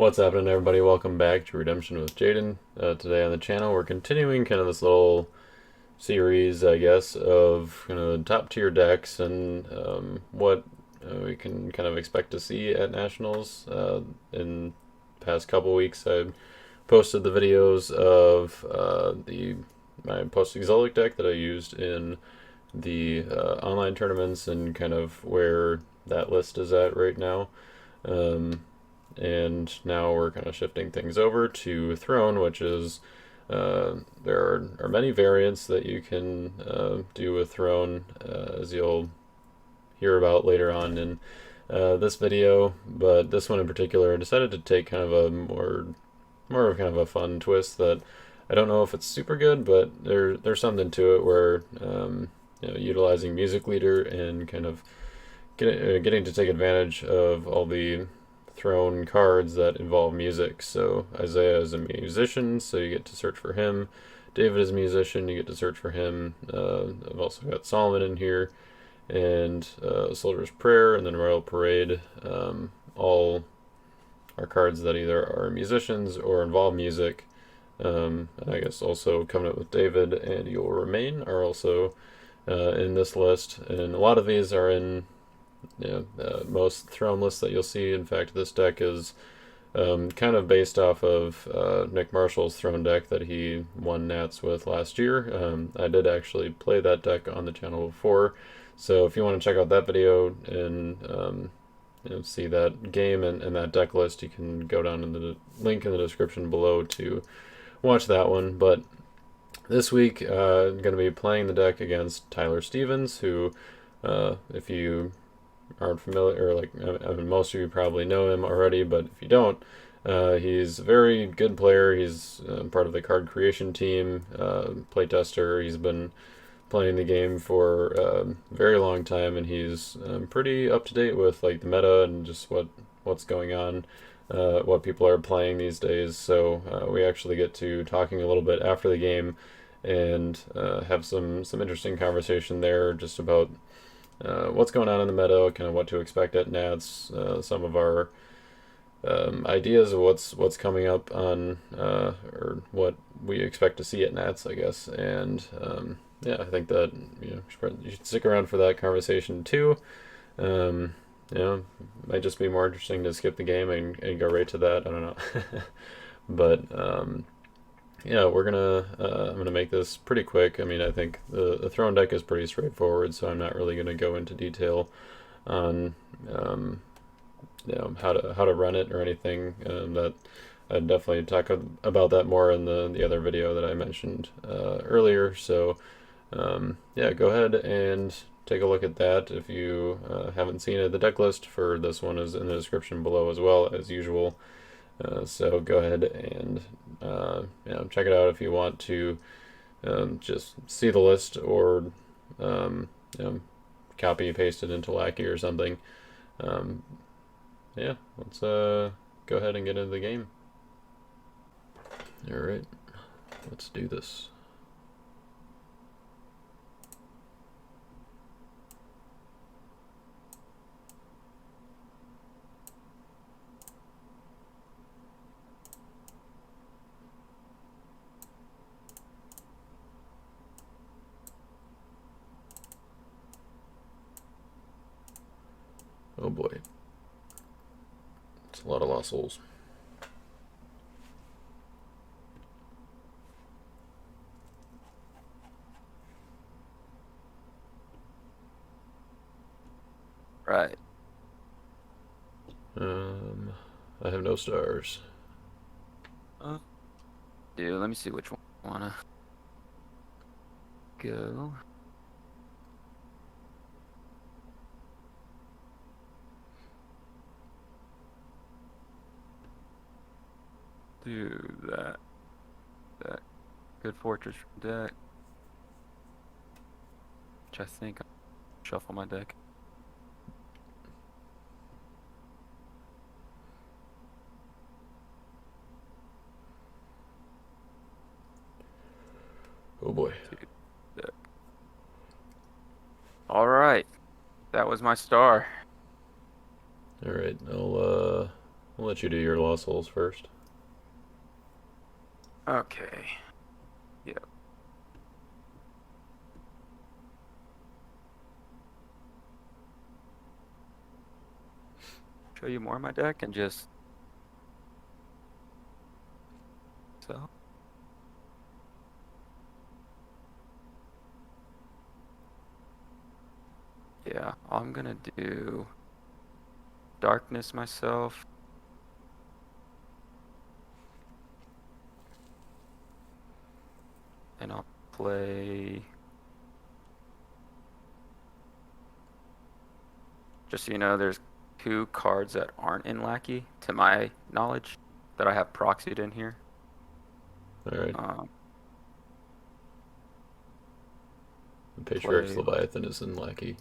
What's happening, everybody? Welcome back to Redemption with Jaden. Today on the channel, we're continuing kind of this little series, I guess, of top tier decks and what we can kind of expect to see at Nationals. In the past couple weeks, I posted the videos of my post-exotic deck that I used in the online tournaments and kind of where that list is at right now. Um, and now we're kind of shifting things over to Throne, which is there are many variants that you can do with Throne, as you'll hear about later on in this video. But this one in particular, I decided to take kind of a more of kind of a fun twist that I don't know if it's super good, but there's something to it where utilizing Music Leader and kind of getting to take advantage of all the Throne cards that involve music. So Isaiah is a musician, so you get to search for him. David is a musician, you get to search for him. I've also got Solomon in here, and Soldier's Prayer, and then Royal Parade. All are cards that either are musicians or involve music. And I guess also coming up with David and You'll Remain are also in this list, and a lot of these are in most Throne lists that you'll see. In fact, this deck is kind of based off of Nick Marshall's Throne deck that he won Nats with last year. I did actually play that deck on the channel before, so if you want to check out that video and see that game and that deck list, you can go down in the link in the description below to watch that one. But this week, I'm going to be playing the deck against Tyler Stevens, who, if you aren't familiar, or I mean, most of you probably know him already, but if you don't, he's a very good player. He's part of the card creation team, playtester. He's been playing the game for a very long time, and he's pretty up to date with like the meta and just what's going on, what people are playing these days. So we actually get to talking a little bit after the game and have some interesting conversation there just about what's going on in the meta, kind of what to expect at Nats, some of our ideas of what's coming up on or what we expect to see at Nats, I guess. And yeah, I think that you should stick around for that conversation too. Might just be more interesting to skip the game and go right to that. I don't know, but yeah, I'm gonna make this pretty quick. I mean, I think the Throne deck is pretty straightforward, so I'm not really gonna go into detail on how to run it or anything. That I'd definitely talk about that more in the other video that I mentioned earlier. So yeah, go ahead and take a look at that if you haven't seen it. The deck list for this one is in the description below as well as usual. So go ahead and check it out if you want to just see the list or copy paste it into Lackey or something. Yeah, let's go ahead and get into the game. All right, let's do this. Oh boy. It's a lot of lost souls. Right. I have no stars. Dude, let me see which one I wanna go. Do that. Good Fortress deck. Which I think I'll shuffle my deck. Oh boy. All right. That was my star. All right, we'll I'll let you do your lost souls first. Okay. Yep. Show you more of my deck and just so. Yeah, I'm gonna do darkness myself. And I'll play. Just so you know, there's 2 cards that aren't in Lackey, to my knowledge, that I have proxied in here. Alright. Um, The Patriarch's play. Leviathan is in Lackey.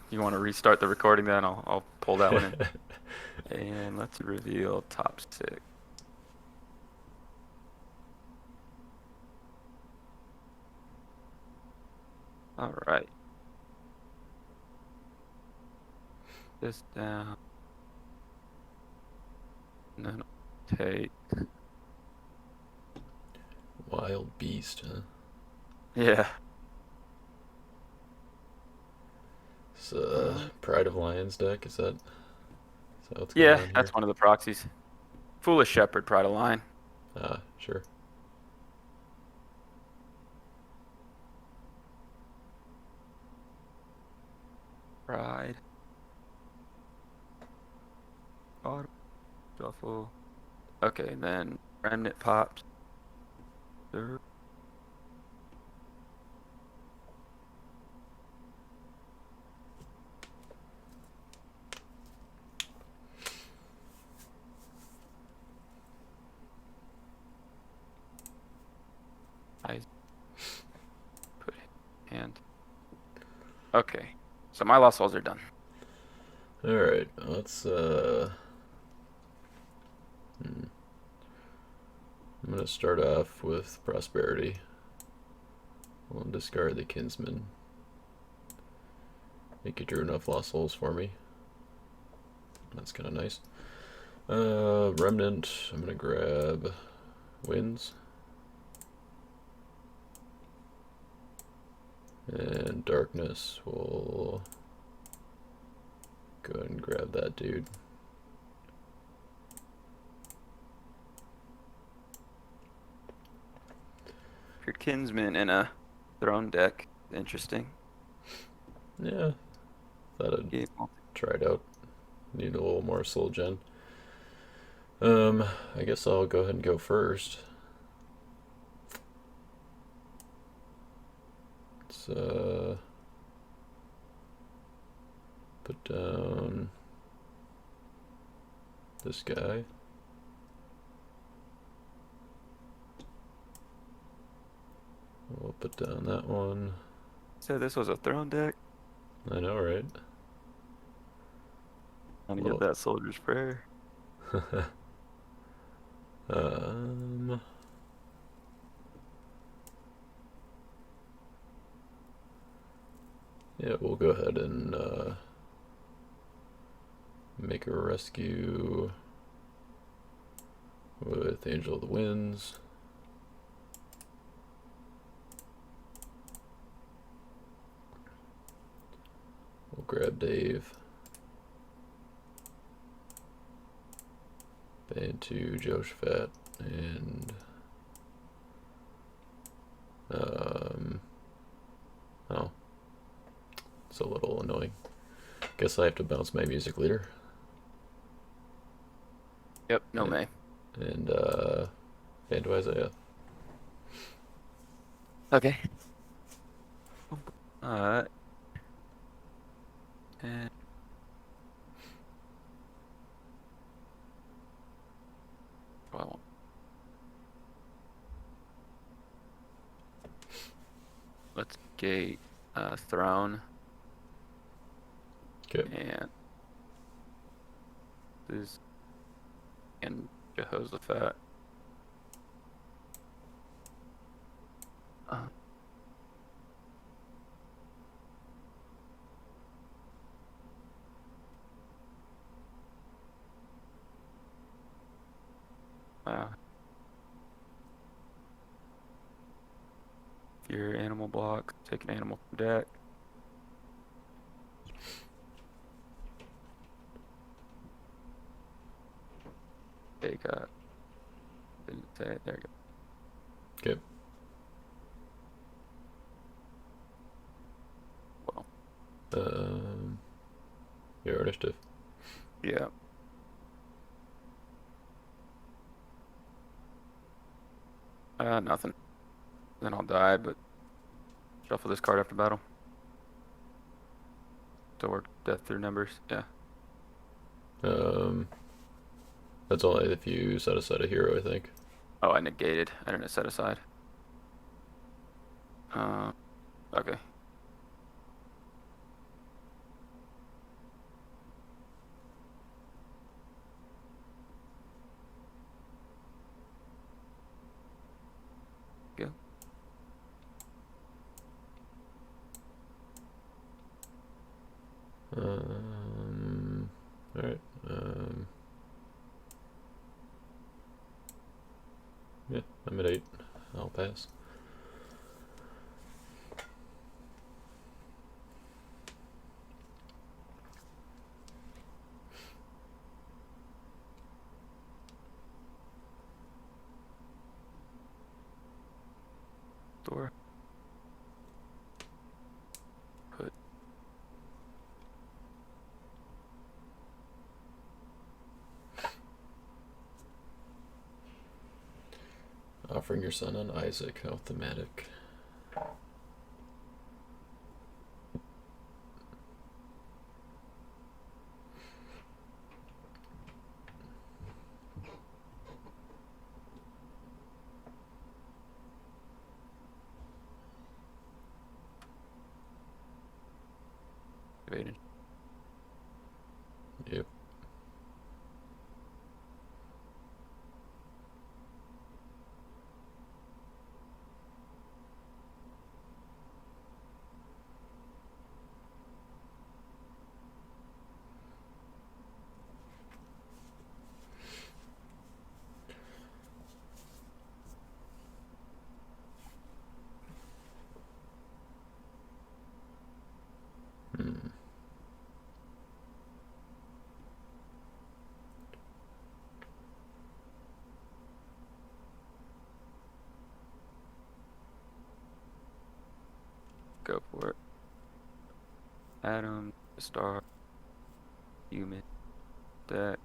You want to restart the recording then? I'll pull that one in. And let's reveal top 6. All right. This down. And then I'll take. Wild Beast, huh? Yeah. It's Pride of Lions deck, is that what's going Yeah, on here? that's one of the proxies. Foolish Shepherd, Pride of Lion. Ah, sure. Pride. Auto. Shuffle. Okay, and then Remnant pops. There. I put hand. Okay, so my lost souls are done. Alright, let's I'm gonna start off with Prosperity. We'll discard the Kinsman. Think you drew enough lost souls for me. That's kinda nice. Remnant, I'm gonna grab Winds. And Darkness, we'll go ahead and grab that dude. Your Kinsman in a Throne deck. Interesting. Yeah, thought I'd try it out. Need a little more soul gen. I guess I'll go ahead and go first. Let's put down this guy. We'll put down that one. So this was a Throne deck. I know, right? Trying to get that Soldier's Prayer. Yeah, we'll go ahead and make a rescue with Angel of the Winds. We'll grab Dave. Band to Joshphat and oh, it's a little annoying. Guess I have to bounce my music leader. Yep, no May. And Band to Isaiah. Okay. Alright. And well, let's gate Throne. Okay. And this and Jehoshaphat. If your animal block, take an animal from deck. Take a. Didn't say it. There you go. Okay. Well. Your initiative. Yeah. Nothing. Then I'll die, but shuffle this card after battle. To work death through numbers. Yeah. That's only if you set aside a hero, I think. Oh, I negated. I didn't set aside. Okay. Go. All right. Yeah, I'm at 8. I'll pass. Door. Put. Offering your son on Isaac. How thematic. Evaded. Yep. Go for it. Adam, star, human, deck.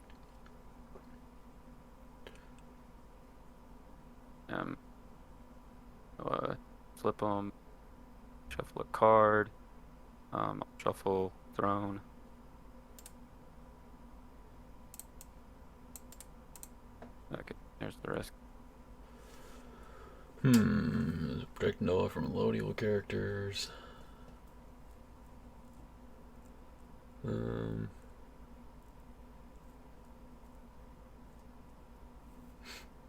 Um, Flip them. Shuffle a card. Shuffle throne. Okay, there's the rest. Protect Noah from low characters.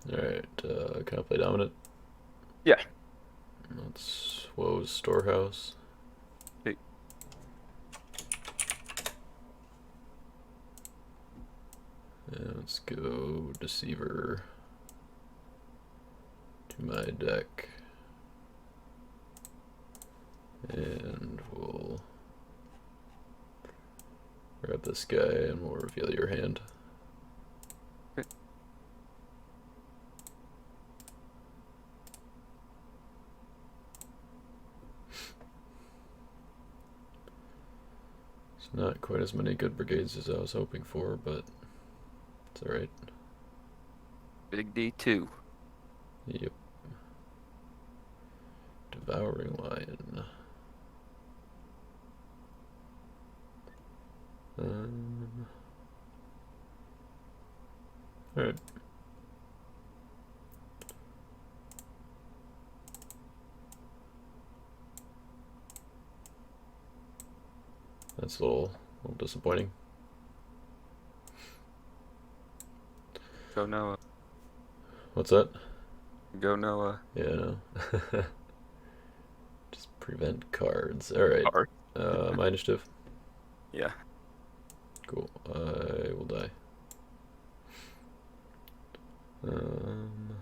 Alright, can I play Dominant? Yeah. That's Woe's Storehouse. Hey. And let's go Deceiver to my deck. And we'll grab this guy and we'll reveal your hand. Okay. It's not quite as many good brigades as I was hoping for, but it's alright. Big D2. Yep. Devouring Lion. Alright. That's a little disappointing. Go Noah. What's that? Go Noah. Yeah, no. Just prevent cards. Alright. Card. My initiative. Yeah. Cool. I will die. Um,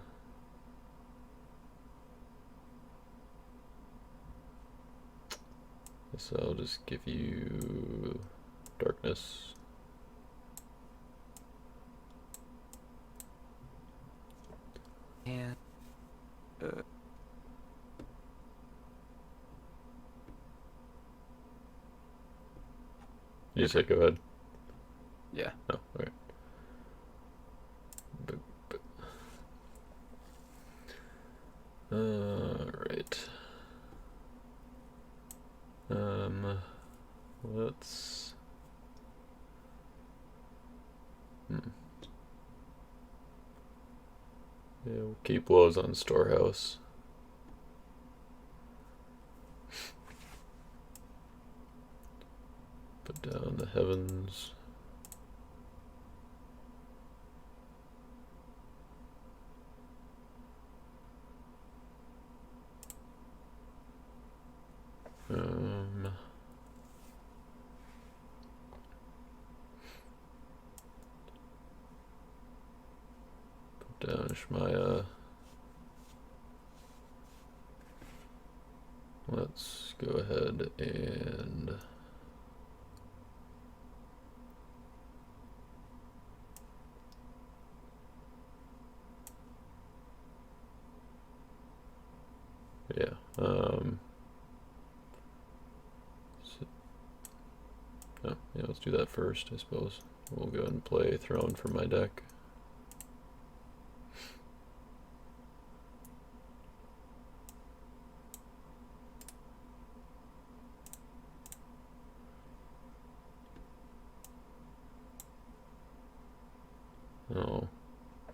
so I'll just give you darkness. And You say go ahead. yeah. Oh, okay. Right. Let's. Yeah, we'll keep woes on storehouse. Put down the heavens. Put down Ishmaya. Let's go ahead and yeah. Oh, yeah, let's do that first, I suppose. We'll go ahead and play Throne for my deck. Oh,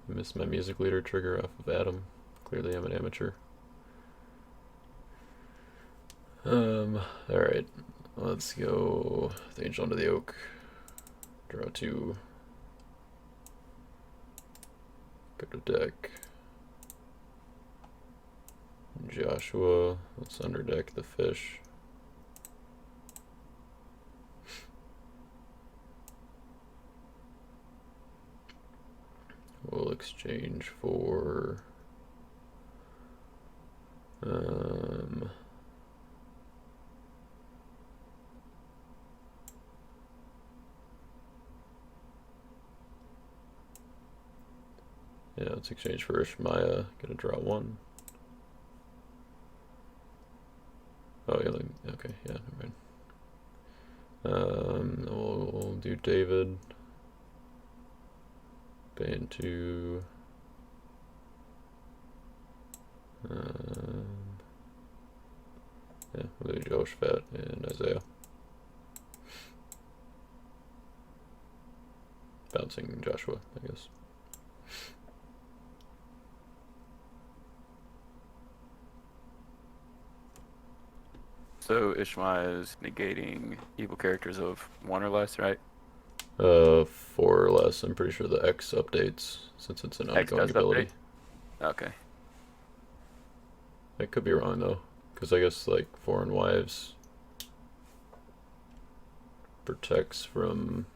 I missed my music leader trigger off of Adam. Clearly I'm an amateur. Alright. Let's go the Angel under the Oak. Draw 2. Go to deck. Joshua. Let's underdeck the fish. We'll exchange for yeah, let's exchange for Ishmaya. Gonna draw 1. Oh, yeah, okay, yeah, never mind. We'll do David. Ban 2. Yeah, we'll do Joshua and Isaiah. Bouncing Joshua, I guess. So Ishmael is negating evil characters of 1 or less, right? 4 or less. I'm pretty sure the X updates since it's an X ongoing does ability. update? Okay. I could be wrong though, because I guess like Foreign Wives protects from,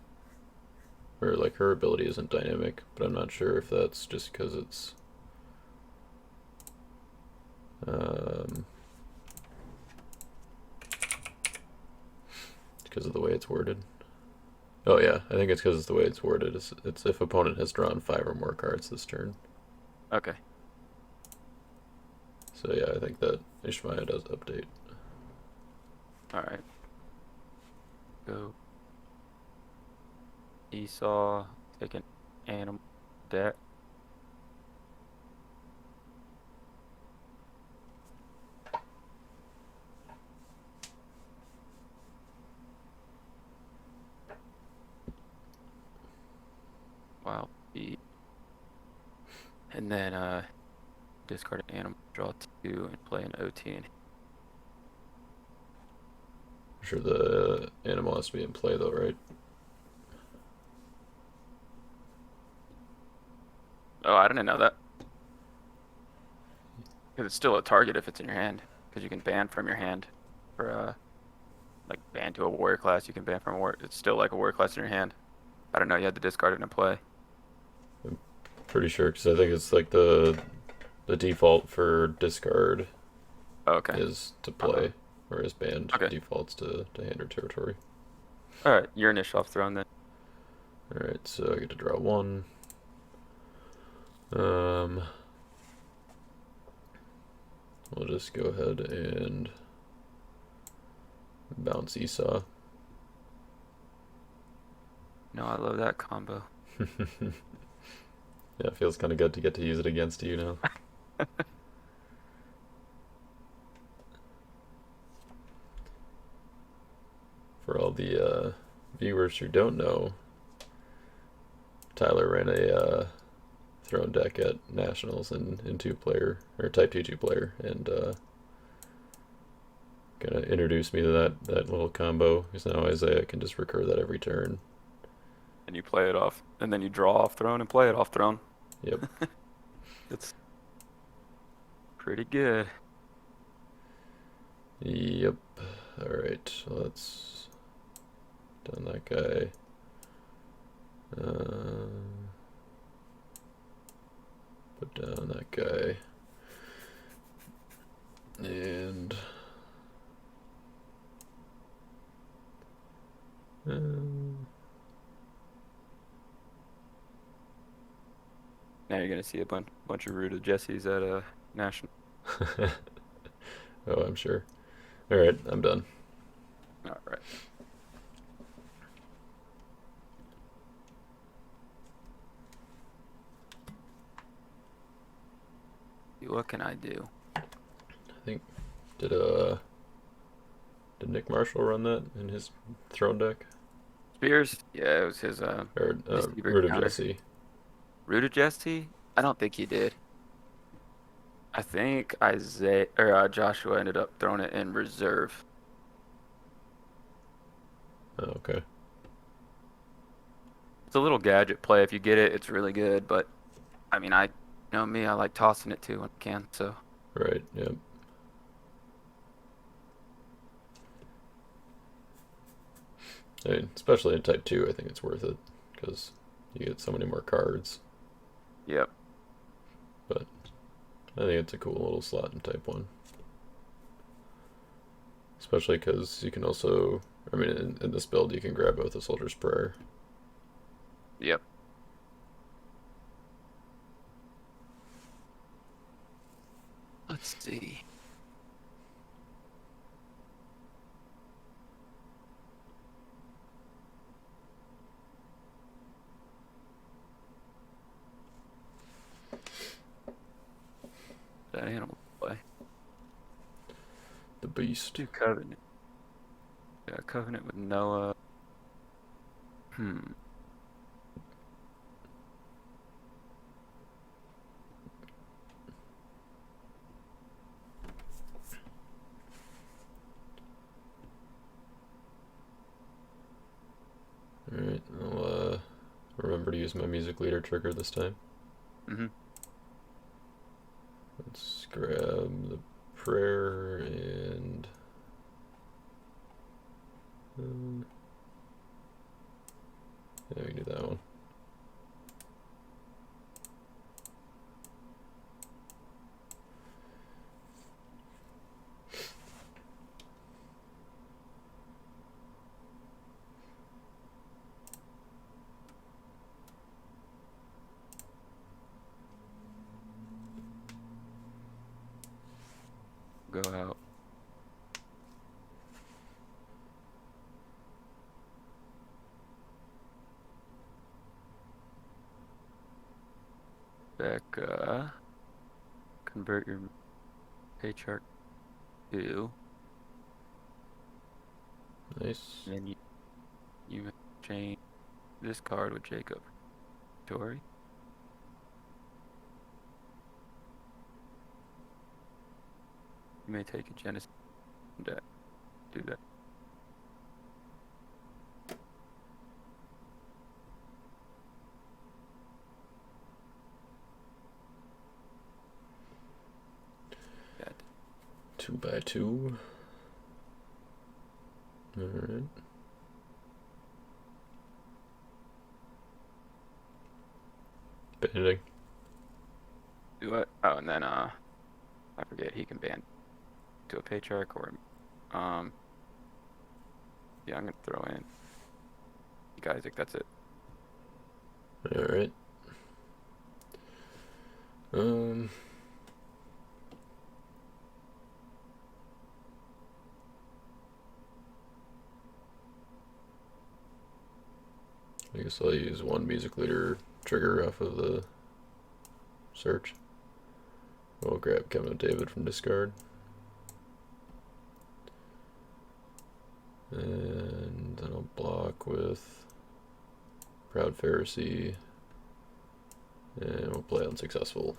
or like her ability isn't dynamic, but I'm not sure if that's just because it's because of the way it's worded. Oh yeah, I think it's because it's the way it's worded. It's if opponent has drawn 5 or more cards this turn. Okay. So yeah, I think that Ishmaya does update. Alright. Go. Esau, take an animal deck. Wild beast. And then discard an animal, draw 2, and play an OT. I'm sure the animal has to be in play though, right? Oh, I didn't know that. Because it's still a target if it's in your hand. Because you can ban from your hand. For, like, ban to a warrior class, you can ban from a warrior. It's still like a warrior class in your hand. I don't know, you had to discard it in play. Pretty sure, because I think it's like the default for discard Okay. is to Uh, play, whereas banned okay. defaults to hand or territory. All right. Your initial off throne then. All right, so I get to draw one. Um, we'll just go ahead and bounce Esau. No, I love that combo. Yeah, it feels kind of good to get to use it against you now. For all the viewers who don't know, Tyler ran a throne deck at Nationals in two player, or Type 2 player, and kind of introduced me to that little combo, because now Isaiah can just recur that every turn. And you play it off, and then you draw off throne and play it off throne. Yep. It's pretty good. Yep. Alright, let's down that guy. Put down that guy. And Now you're gonna see a bunch of rooted Jessies at a national. oh, I'm sure. Alright, I'm done. All right. What can I do? I think did Nick Marshall run that in his throne deck? Spears? Yeah, it was his Or receiver Root of counter. Jesse? Rooted Jesse? I don't think he did. I think Isaiah or Joshua ended up throwing it in reserve. Oh, okay. It's a little gadget play. If you get it, it's really good. But I mean, I know me, I like tossing it too when I can. So Right, yep. I mean, especially in Type 2, I think it's worth it, because you get so many more cards. yep. But I think it's a cool little slot in Type 1. Especially because you can also, I mean, in this build, you can grab both the Soldier's Prayer. Yep. Let's see. That animal play. The Beast. Do Covenant. Yeah, Covenant with Noah. Hmm. Alright, I'll remember to use my music leader trigger this time. Mm-hmm. Let's grab the prayer and yeah, we can do that one. Go out. Becca. Convert your patriarch to. Nice. And then you change this card with Jacob. Tori. You may take a Genesis deck. Do that. Yeah. 2x2. Alright. Banding. what? Oh, and then I forget he can ban to a Patriarch or yeah, I'm gonna throw in you guys. I think that's it. All right. Um, I guess I'll use one music leader trigger off of the search. We'll grab Kevin and David from discard. And then I'll block with Proud Pharisee. And we'll play unsuccessful.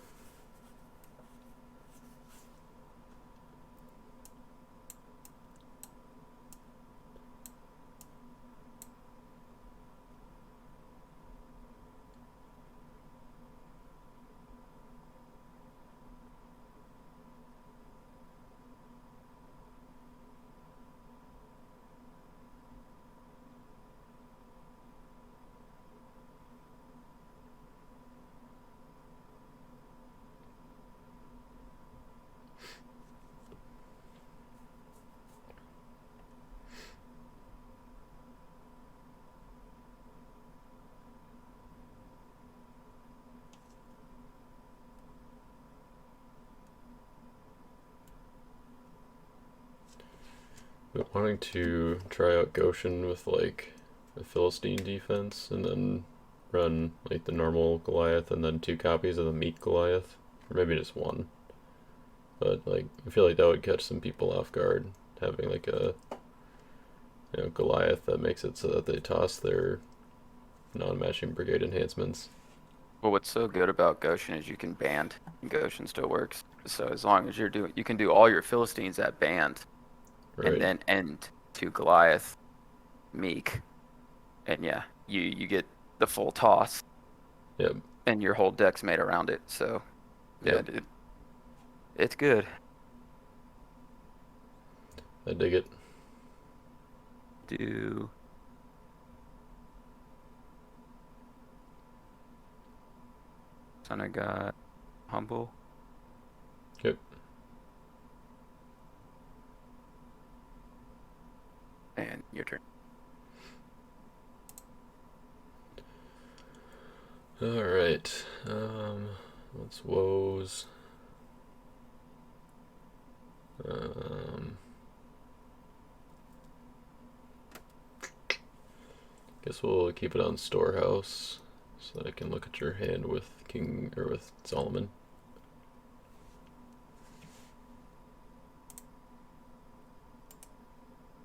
But wanting to try out Goshen with like a Philistine defense and then run like the normal Goliath and then 2 copies of the meat Goliath. Or maybe just one. But like I feel like that would catch some people off guard, having like a Goliath that makes it so that they toss their non-matching brigade enhancements. Well, what's so good about Goshen is you can band, and Goshen still works. So as long as you can do all your Philistines at band, and Right. then end to Goliath, Meek, and yeah, you get the full toss, Yep. and your whole deck's made around it. So yeah, Yep. dude, it's good. I dig it. Do Son of God, humble, Yep. and your turn. Alright. What's woes? Um, guess we'll keep it on Storehouse so that I can look at your hand with King or with Solomon.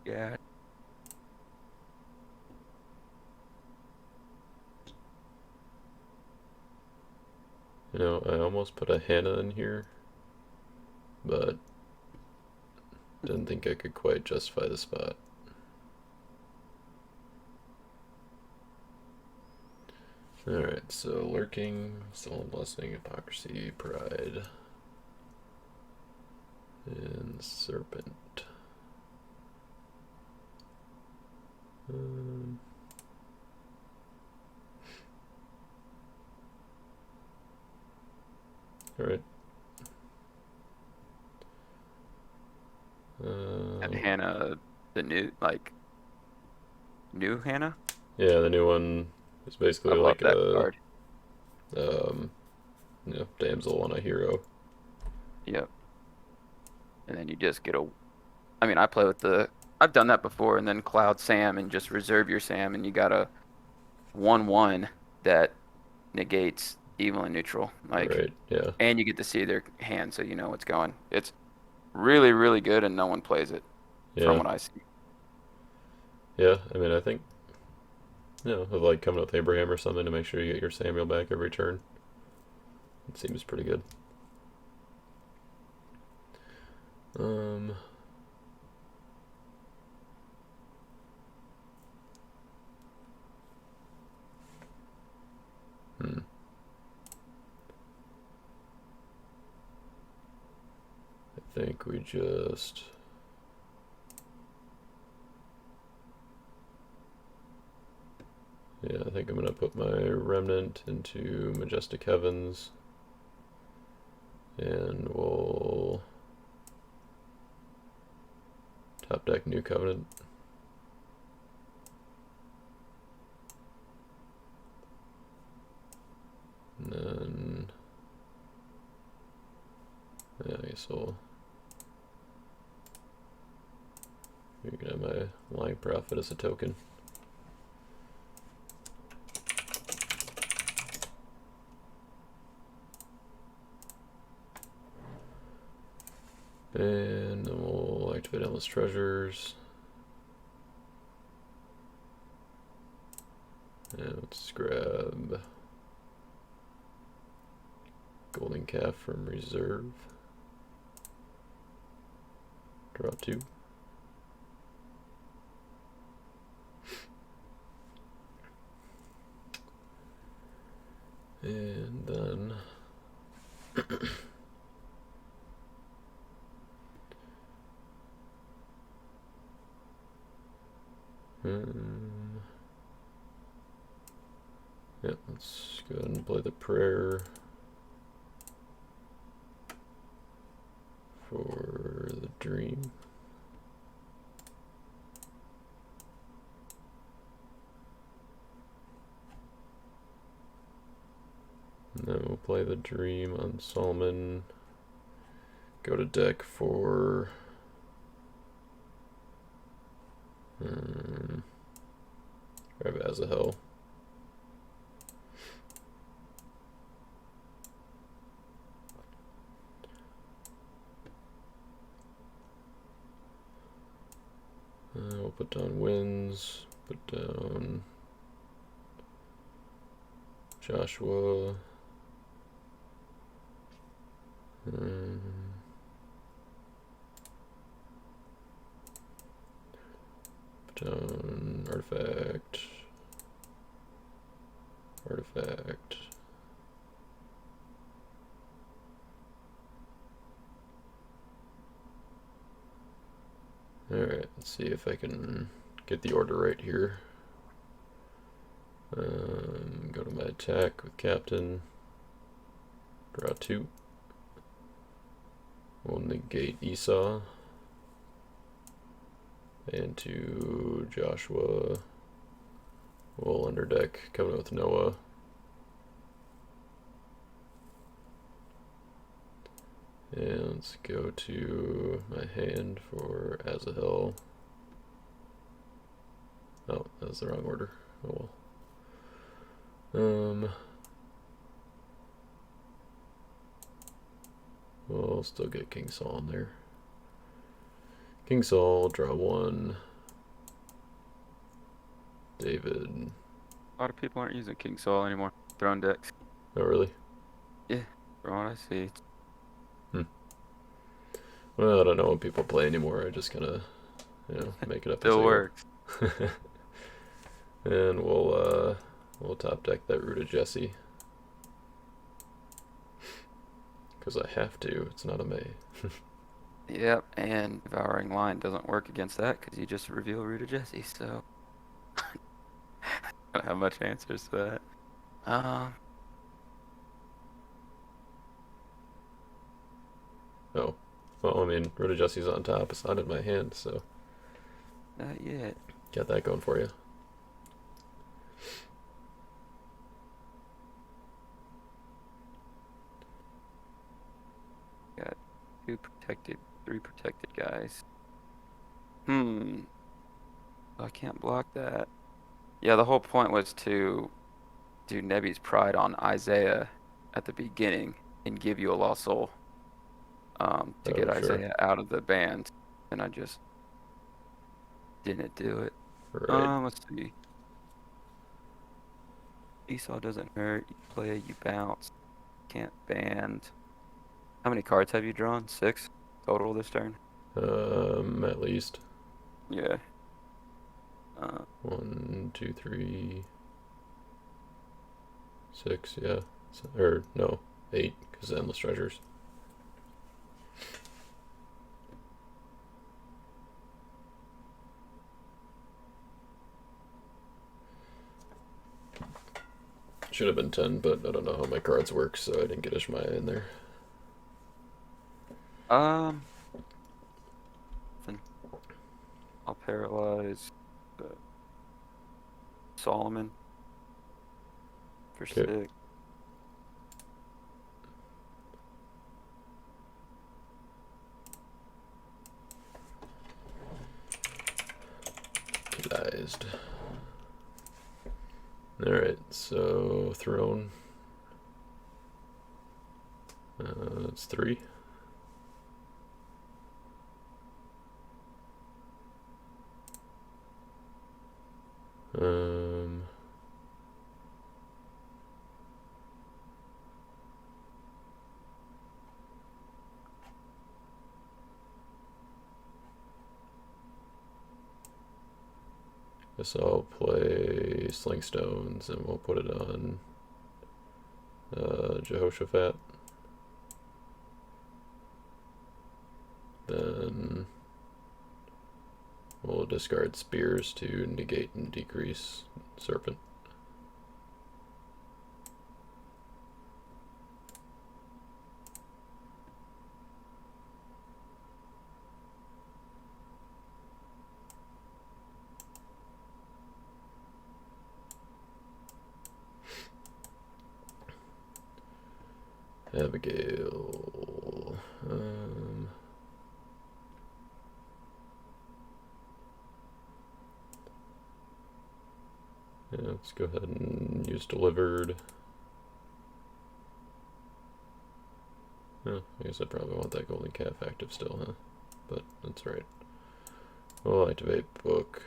Yeah. I almost put a Hannah in here, but didn't think I could quite justify the spot. Alright, so Lurking, Solemn Blessing, Hypocrisy, Pride, and Serpent. Um, Alright. And Hannah, the new Hannah. Yeah, the new one is I basically love like that a card. um, damsel on a hero. Yep. And then you just get a. I mean, I play with the. I've done that before, and then Cloud Sam and just reserve your Sam, and you got a 1/1 that negates evil and neutral. Like, Right? Yeah. and you get to see their hand, so you know what's going. It's really, really good, and no one plays it, from Yeah. what I see. Yeah. I mean, I think of like coming up with Abraham or something to make sure you get your Samuel back every turn. It seems pretty good. Um. Hmm. I think we just. Yeah, I think I'm gonna put my remnant into Majestic Heavens. And we'll top deck New Covenant. And then, yeah, I guess you can have my Lying Prophet as a token. And then we'll activate Endless Treasures. And let's grab Golden Calf from Reserve. Draw 2. And then yeah, let's go ahead and play the prayer for the dream. And then we'll play the dream on Solomon. Go to deck for grab Azahel. We'll put down Winds, put down Joshua. Put down Artifact. Artifact. Alright, let's see if I can get the order right here. Go to my attack with Captain. Draw 2. We'll negate Esau. And to Joshua, we'll underdeck Covenant with Noah. And let's go to my hand for Azahel. Oh, that was the wrong order. Oh well. We'll still get King Saul in there. King Saul, draw 1. David. A lot of people aren't using King Saul anymore. Throwing decks. Oh, really? Yeah, from what I see. Well, I don't know what people play anymore. I just kind of, make it up as I Still go. works. And we'll top deck that Root of Jesse. Because I have to. It's not a May. Yep, and Devouring Line doesn't work against that because you just reveal Root of Jesse, so I don't have much answers to that. Oh. Well, I mean, Root of Jesse's on top. It's not in my hand, so Not yet. got that going for you. Got 2 protected, 3 protected guys. I can't block that. Yeah, the whole point was to do Nebi's Pride on Isaiah at the beginning and give you a lost soul to get Oh, sure. Isaiah out of the band, and I just didn't do it. Right. Let's see. Esau doesn't hurt. You play, you bounce. Can't band. How many cards have you drawn? 6 total this turn? At least. Yeah. 1, 2, 3, 6, yeah. Or, no, 8, because Endless Treasures. Should have been 10, but I don't know how my cards work, so I didn't get Ishmael in there. Um, then I'll paralyze Solomon for Okay. 6. Paralyzed. Alright, so throne. That's 3. Um, guess I'll play Sling Stones and we'll put it on Jehoshaphat. Then we'll discard Spears to negate and decrease Serpent. Abigail. Yeah, let's go ahead and use delivered. Oh, I guess I probably want that golden calf active still, huh? But that's right. We'll activate book.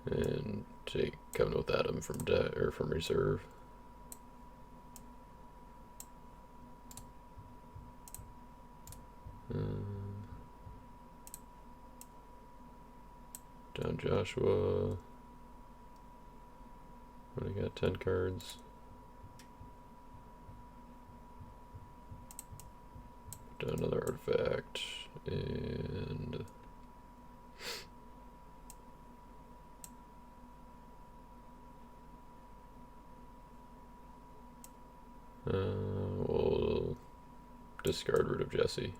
And take Covenant with Adam from or from reserve. Down Joshua. Only got 10 cards. Down another artifact. And we'll discard Root of Jesse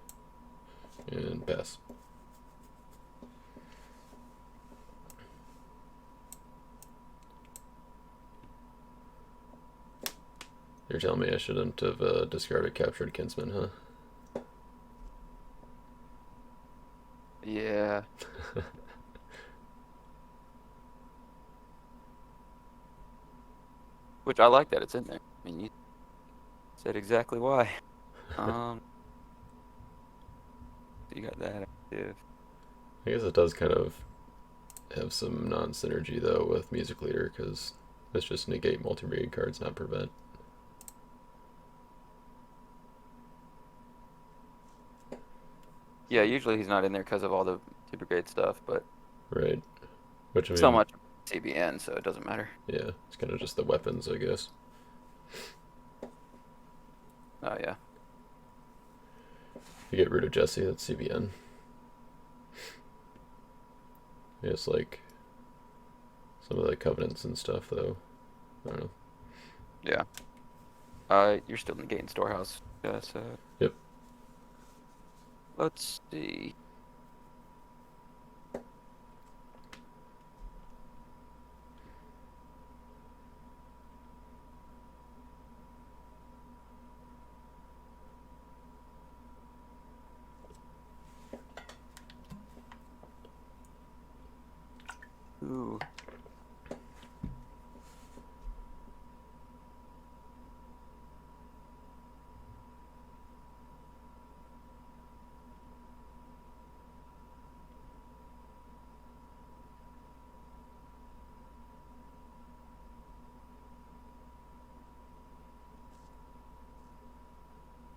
and pass. You're telling me I shouldn't have discarded Captured Kinsman, huh? Yeah. Which I like that it's in there. I mean, you said exactly why. Um, so you got that active. I guess it does kind of have some non-synergy though with Music Leader because it's just negate multi-brigade cards, not prevent. Yeah, usually he's not in there because of all the super great stuff, but Right. Which I so mean, much CBN, so it doesn't matter. yeah, it's kind of just the weapons, I guess. Oh yeah. You get rid of Jesse, that's CBN. It's like some of the covenants and stuff, though. I don't know. Yeah. You're still negating storehouse. Yeah, so Yep. let's see. Ooh.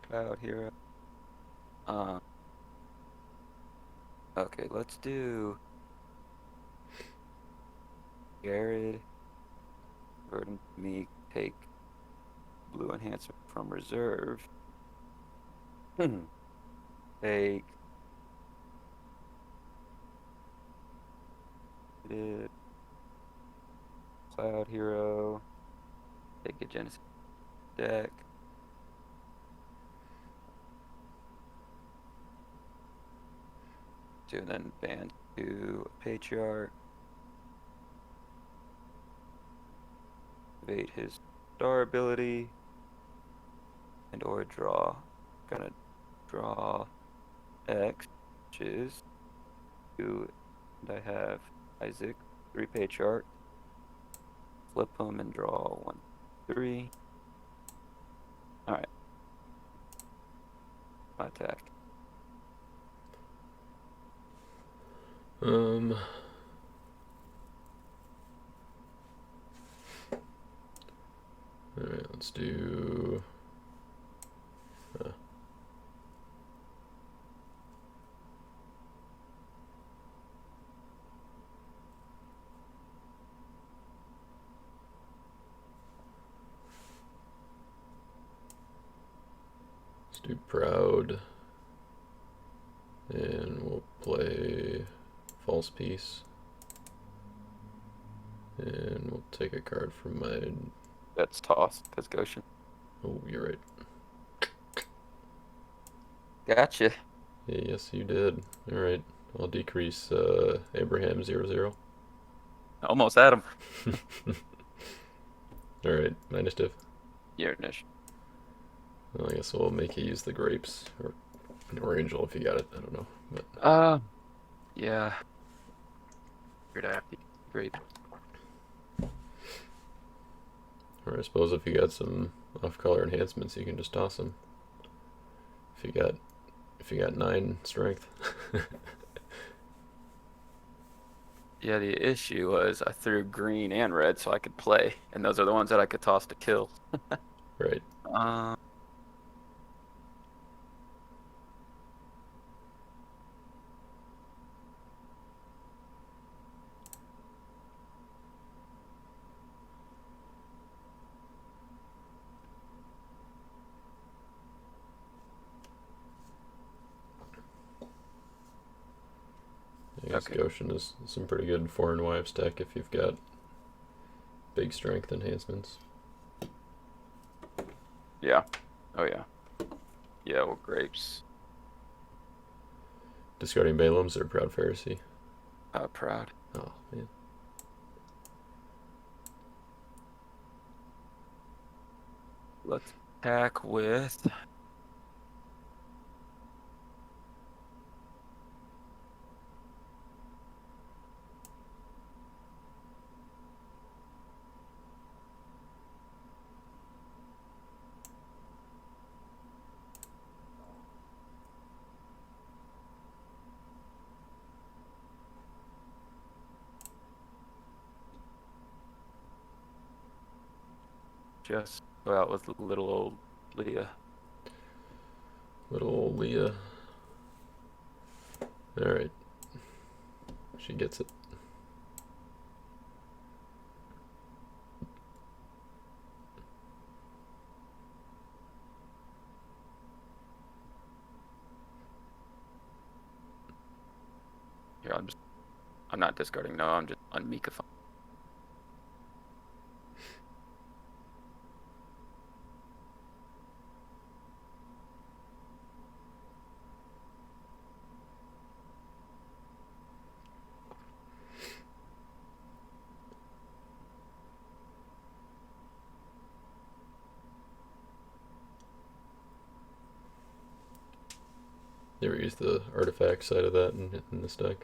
Cloud hero. Uh, okay, let's do Jared, Verdant Meek, take blue enhancement from reserve. Take it, Cloud hero. Take a Genesis deck. To then ban to Patriarch. Activate his star ability. And or draw. Gonna draw X, which is 2. And I have Isaac, 3 Patriarch. Flip him and draw 1, 3. Alright, attack. All right, let's do. Let's do Proud, and we'll play False Piece, and we'll take a card from my. That's tossed, because Goshen. Oh, you're right. Gotcha. Yeah, yes, you did. All right, I'll decrease Abraham 0-0. Almost had him. All right, minus diff. Your initial. Well, I guess we'll make you use the grapes or angel if you got it. I don't know, but Yeah. Weird happy. Great. or I suppose if you got some off-color enhancements, you can just toss them. If you got 9 strength. Yeah, the issue was I threw green and red so I could play, and those are the ones that I could toss to kill. Right. Um, I guess okay. Goshen is some pretty good foreign wives tech if you've got big strength enhancements. Yeah. Oh yeah. Yeah, well, grapes. Discarding Balaam's or Proud Pharisee. Proud. Oh man. Let's attack with. Just go out with little old Lydia. Little old Leah. All right. She gets it. Here, I'm not discarding. No, I'm just on Mika. You ever use the artifact side of that in this deck?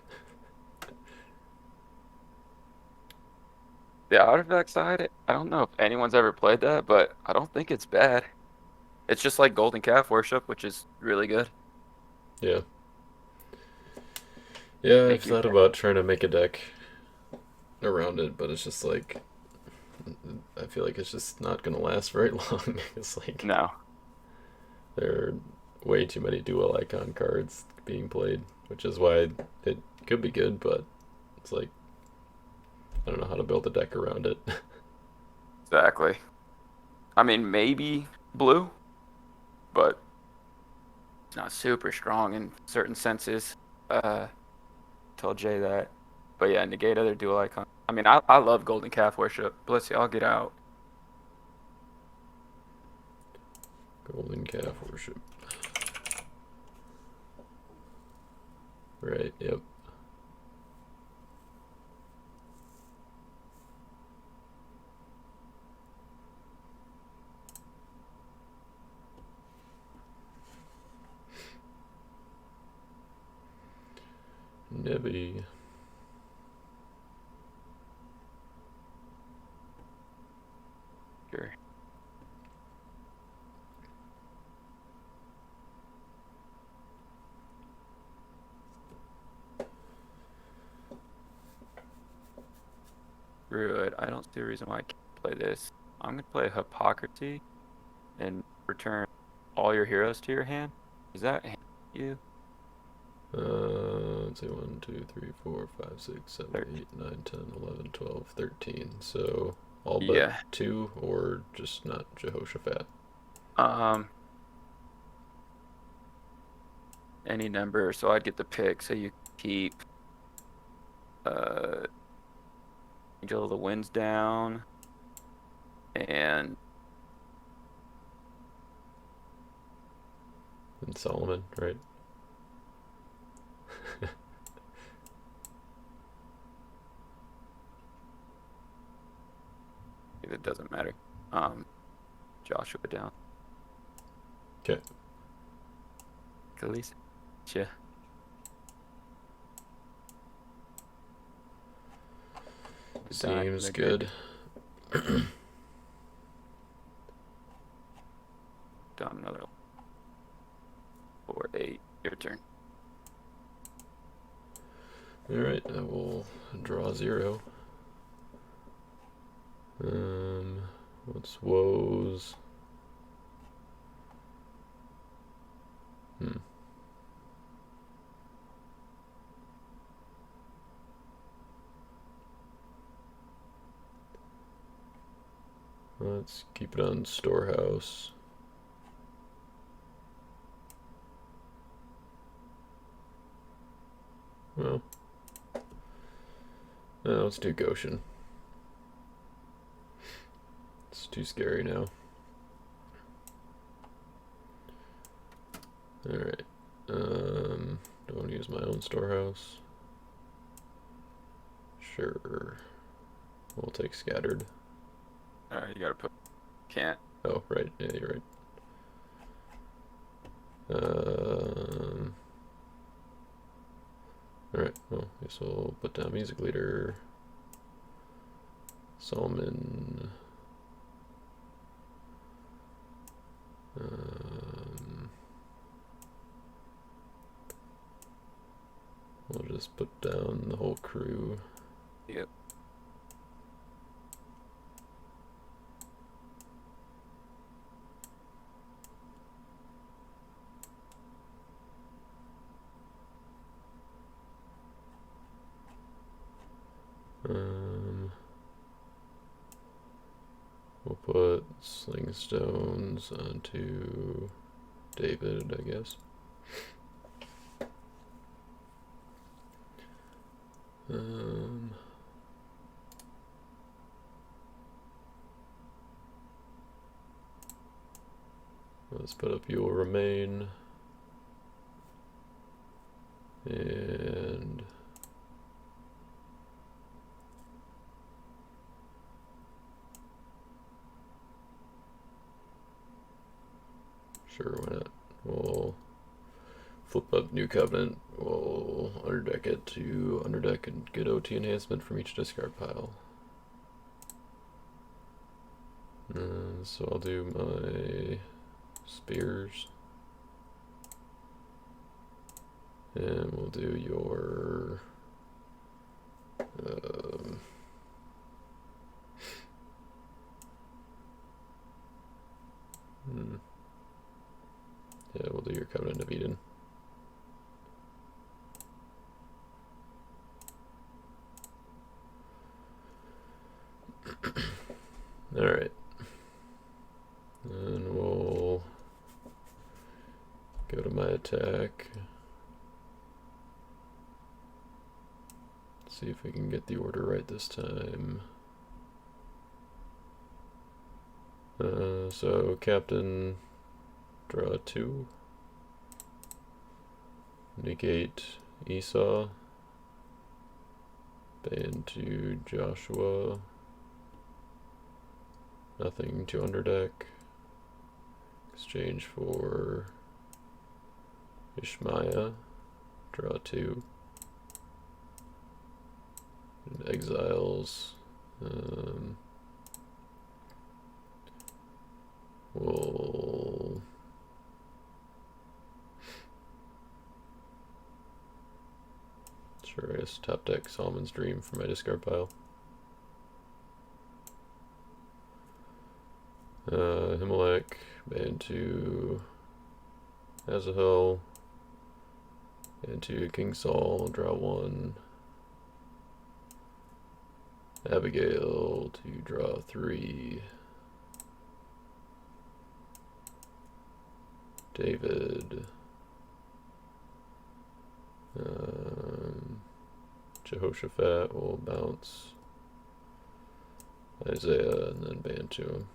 The artifact side, I don't know if anyone's ever played that, but I don't think it's bad. It's just like Golden Calf Worship, which is really good. Yeah. Yeah, I've Make your thought deck. about trying to make a deck around it, but it's just like I feel like it's just not gonna last very long. It's like No. there are way too many dual icon cards being played, which is why it could be good, but it's like I don't know how to build a deck around it. Exactly. I mean, maybe blue, but it's not super strong in certain senses. Told Jay that. But yeah, negate other dual icon. I mean, I love Golden Calf Worship. Bless you, I'll get out. Golden calf worship. Right, yep. Nebby. Sure. Druid. I don't see a reason why I can't play this. I'm gonna play Hypocrisy and return all your heroes to your hand. Is that you? Let's see, 1, 2, 3, 4, 5, 6, 7, 13. 8, 9, 10, 11, 12, 13. So all but Yeah. 2, or just not Jehoshaphat? Um, any number, so I'd get the pick. So you keep uh Angel of the Winds down and And Solomon, right? it doesn't matter. Joshua down. Okay. Khalees. Yeah. Seems good. Down another 4, 8. Your turn. Alright, I will draw 0. What's woes? Let's keep it on storehouse. Well, no, let's do Goshen. It's too scary now. Alright. Don't use my own storehouse. Sure. We'll take scattered. Alright, you gotta put can't. Oh, right. Yeah, you're right. Alright, well, I guess we'll put down music leader. Solomon. We'll just put down the whole crew. Yep. We'll put sling stones onto David, I guess. Let's put up You Will Remain. And sure, why not? We'll flip up New Covenant. We'll underdeck it to underdeck and get OT enhancement from each discard pile. So I'll do my spears. And we'll do your yeah, we'll do your Covenant of Eden. Alright. And we'll go to my attack. See if we can get the order right this time. So Captain Draw 2. Negate Esau. Band to Joshua. Nothing to underdeck. Exchange for Ishmaya. Draw 2. And exiles. We'll sure, I guess top deck Solomon's Dream for my discard pile. Himalek, band to Azahel, and to King Saul, draw 1. Abigail to draw 3. David. Jehoshaphat will bounce Isaiah and then band to him.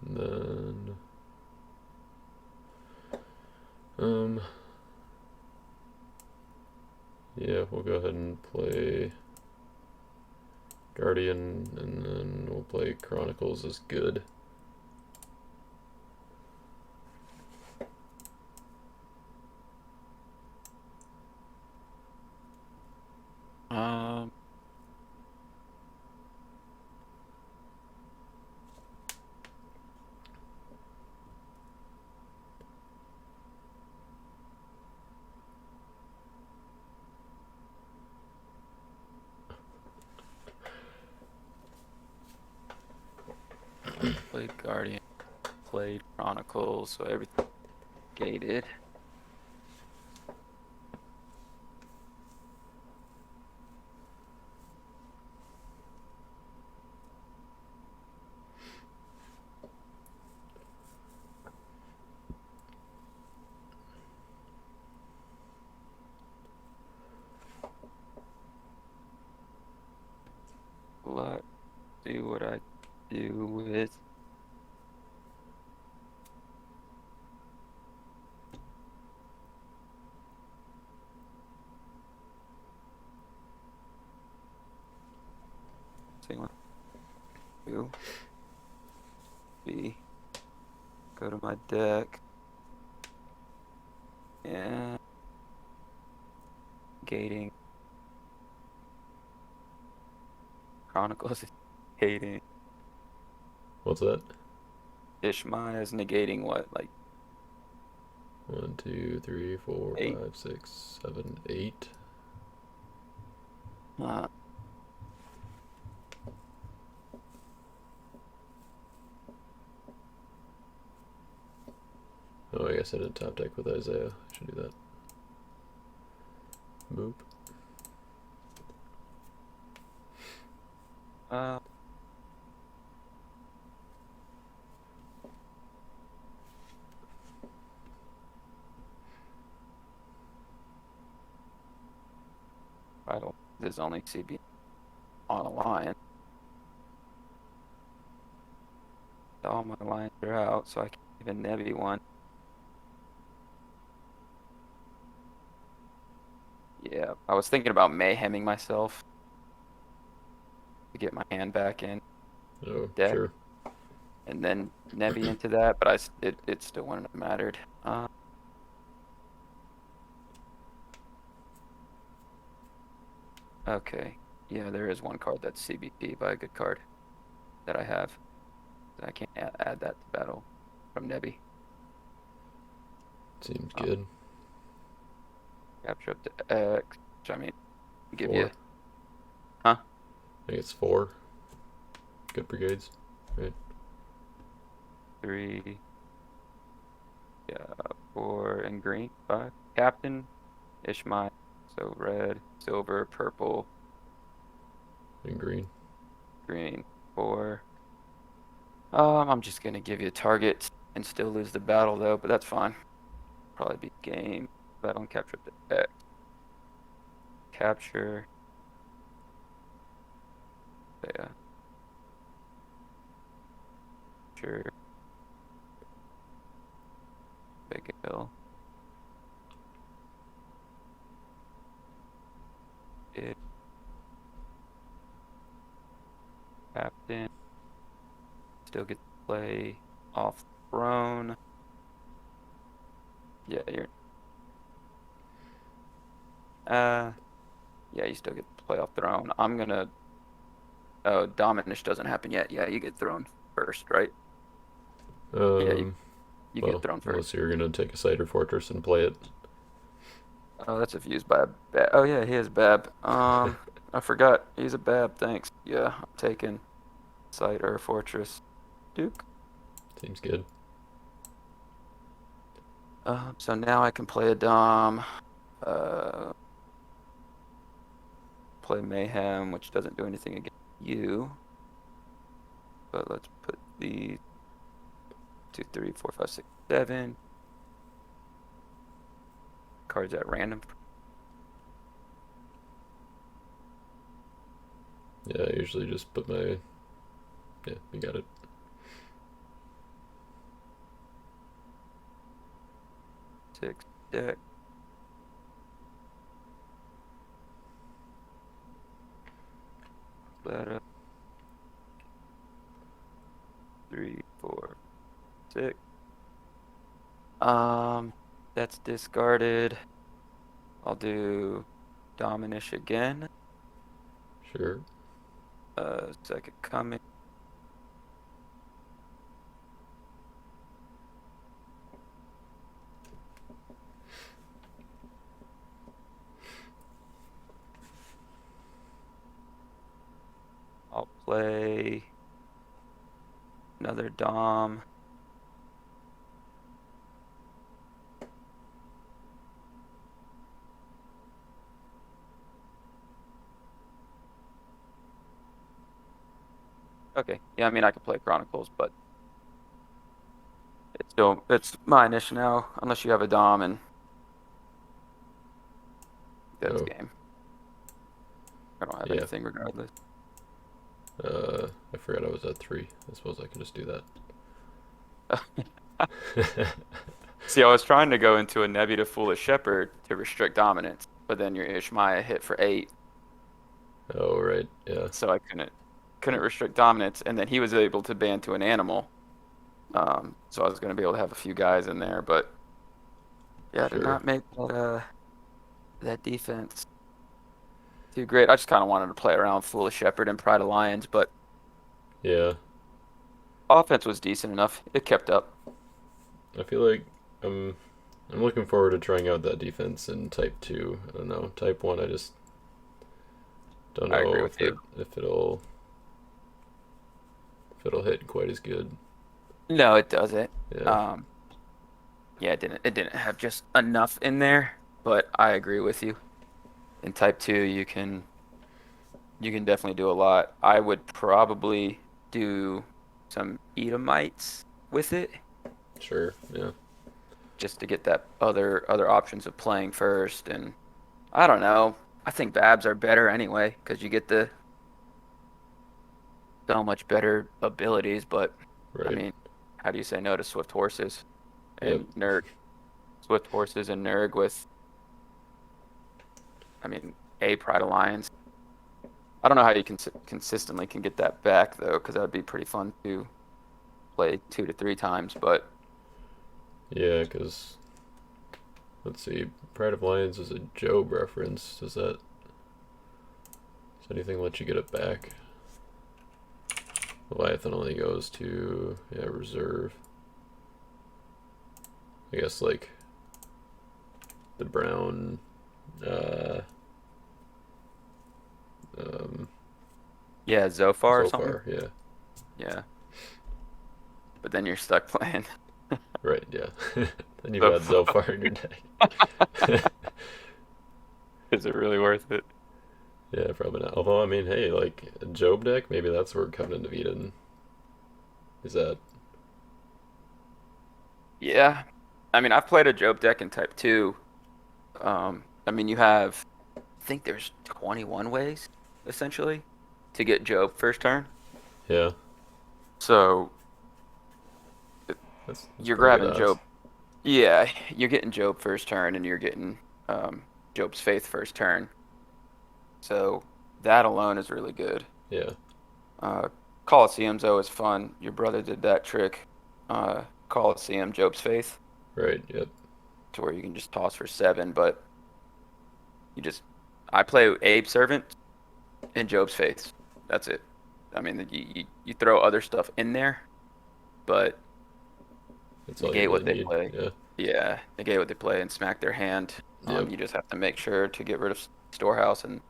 And then yeah, we'll go ahead and play Guardian, and then we'll play Chronicles as good. Played Guardian, played Chronicles, so everything gated. Let's do what I do with B. Go to my deck and gating Chronicles is gating. What's that? Ishmael is negating what, like 1, 2, 3, 4, 8? 5, 6, 7, 8. Oh, I guess I did top deck with Isaiah. I should do that. Boop. I don't. There's only CB on a line. All my lines are out, so I can't even Nebby one. Yeah, I was thinking about mayheming myself to get my hand back in Oh, deck, sure. and then Nebby into that, but it still wouldn't have mattered. Okay, yeah, there is one card that's CBP by a good card that I have. I can't add that to battle from Nebby. Seems good. Capture up to X, which I mean, give 4. you, huh? I think it's 4. Good brigades, right? 3, yeah, 4, and green, 5. Captain, Ishmael, so red, silver, purple, And green. green, 4. I'm just gonna give you a target and still lose the battle though, but that's fine. Probably be game. Battle and capture up to X. Capture. Yeah. Sure. Big L. It captain still gets to play off throne. Yeah, you're uh yeah, you still get to play off throne. I'm gonna oh, Dominish doesn't happen yet. Yeah, you get thrown first, right? Yeah, Um, you get well, thrown first. unless you're gonna take a cider fortress and play it. Oh, that's if used by a Bab. Oh yeah, he is Bab. I forgot. He's a Bab, thanks. Yeah, I'm taking Site or Fortress. Duke. Seems good. So now I can play a Dom. Uh, play Mayhem, which doesn't do anything against you. But let's put the 2, 3, 4, 5, 6, 7 cards at random. Yeah, I usually just put my. Yeah, you got it. 6 deck. That up. 3, 4, 6. That's discarded. I'll do Dominish again. Sure. Second coming. I'll play another Dom. Okay. Yeah, I mean I could play Chronicles, but it's mine-ish now, unless you have a Dom and that's Oh, game. I don't have yeah. anything regardless. I forgot I was at 3. I suppose I could just do that. See, I was trying to go into a Nebula Foolish Shepherd to restrict dominance, but then your Ishmael hit for 8, Oh, right. Yeah. so I couldn't restrict dominance, and then he was able to ban to an animal. So I was going to be able to have a few guys in there, but yeah, I did Sure. not make that defense too great. I just kind of wanted to play around Foolish Shepherd and Pride of Lions, but Yeah. offense was decent enough. It kept up. I feel like I'm looking forward to trying out that defense in Type 2. I don't know. Type 1, I just don't I agree know with if you. it'll hit quite as good. No, it doesn't. Yeah. Um, yeah, it didn't have just enough in there, but I agree with you. In Type 2, you can definitely do a lot. I would probably do some Edomites with it Sure. Yeah. just to get that other options of playing first. And I don't know. I think Babs are better anyway because you get the so much better abilities. But I Right. mean, how do you say no to Swift Horses Yep. and Nurg? Swift Horses and Nurg with, I mean, a Pride Alliance. I don't know how you consistently can get that back though, because that would be pretty fun to play 2 to 3 times. But Yeah, because let's see, Pride of Lions is a Job reference. Does anything let you get it back? Leviathan only goes to reserve. I guess like the brown. Uh, um, yeah, Zophar or something. Zophar. Yeah. Yeah, but then you're stuck playing Right. Yeah. Then you've got Zophar. Zophar in your deck. Is it really worth it? Yeah, probably not. Although I mean, hey, like a Job deck, maybe that's where Covenant of Eden is at. Yeah, I mean, I've played a Job deck in Type 2. I mean, I think there's 21 ways, essentially, to get Job first turn. Yeah. So, That's you're pretty good grabbing odds. Job. Yeah, you're getting Job first turn, and you're getting Job's Faith first turn. So that alone is really good. Yeah. Uh, Colosseum's always fun. Your brother did that trick, Colosseum, Job's Faith, Right. Yep. to where you can just toss for 7, but you just I play Abe Servant and Job's Faith. That's it. I mean, you throw other stuff in there, but That's all you negate really what they need. play. Yeah. Yeah, negate what they play and smack their hand. Yep. You just have to make sure to get rid of Storehouse, and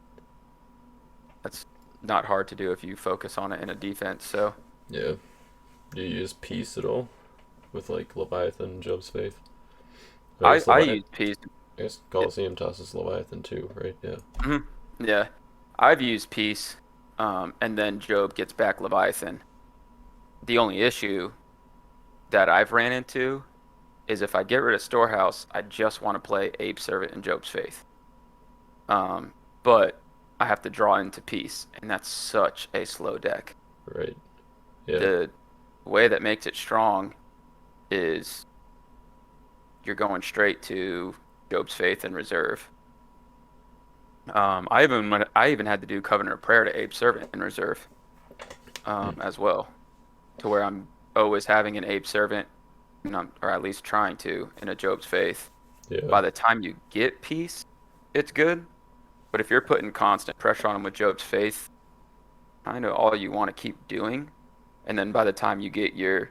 that's not hard to do if you focus on it in a defense. So Yeah. Do you use peace at all with like Leviathan and Job's Faith? I guess I Leviathan. use peace. I guess Coliseum tosses Leviathan too, right? Yeah. Mhm. Yeah, I've used peace, and then Job gets back Leviathan. The only issue that I've ran into is if I get rid of Storehouse, I just want to play Ape Servant and Job's Faith. But I have to draw into peace, and that's such a slow deck. Right. Yeah. The way that makes it strong is you're going straight to Job's Faith and Reserve. I even had to do Covenant of Prayer to Ape Servant in Reserve, as well, to where I'm always having an Ape Servant, or at least trying to, in a Job's Faith. Yeah. By the time you get peace, it's good. But if you're putting constant pressure on him with Job's Faith, kind of all you want to keep doing, and then by the time you get your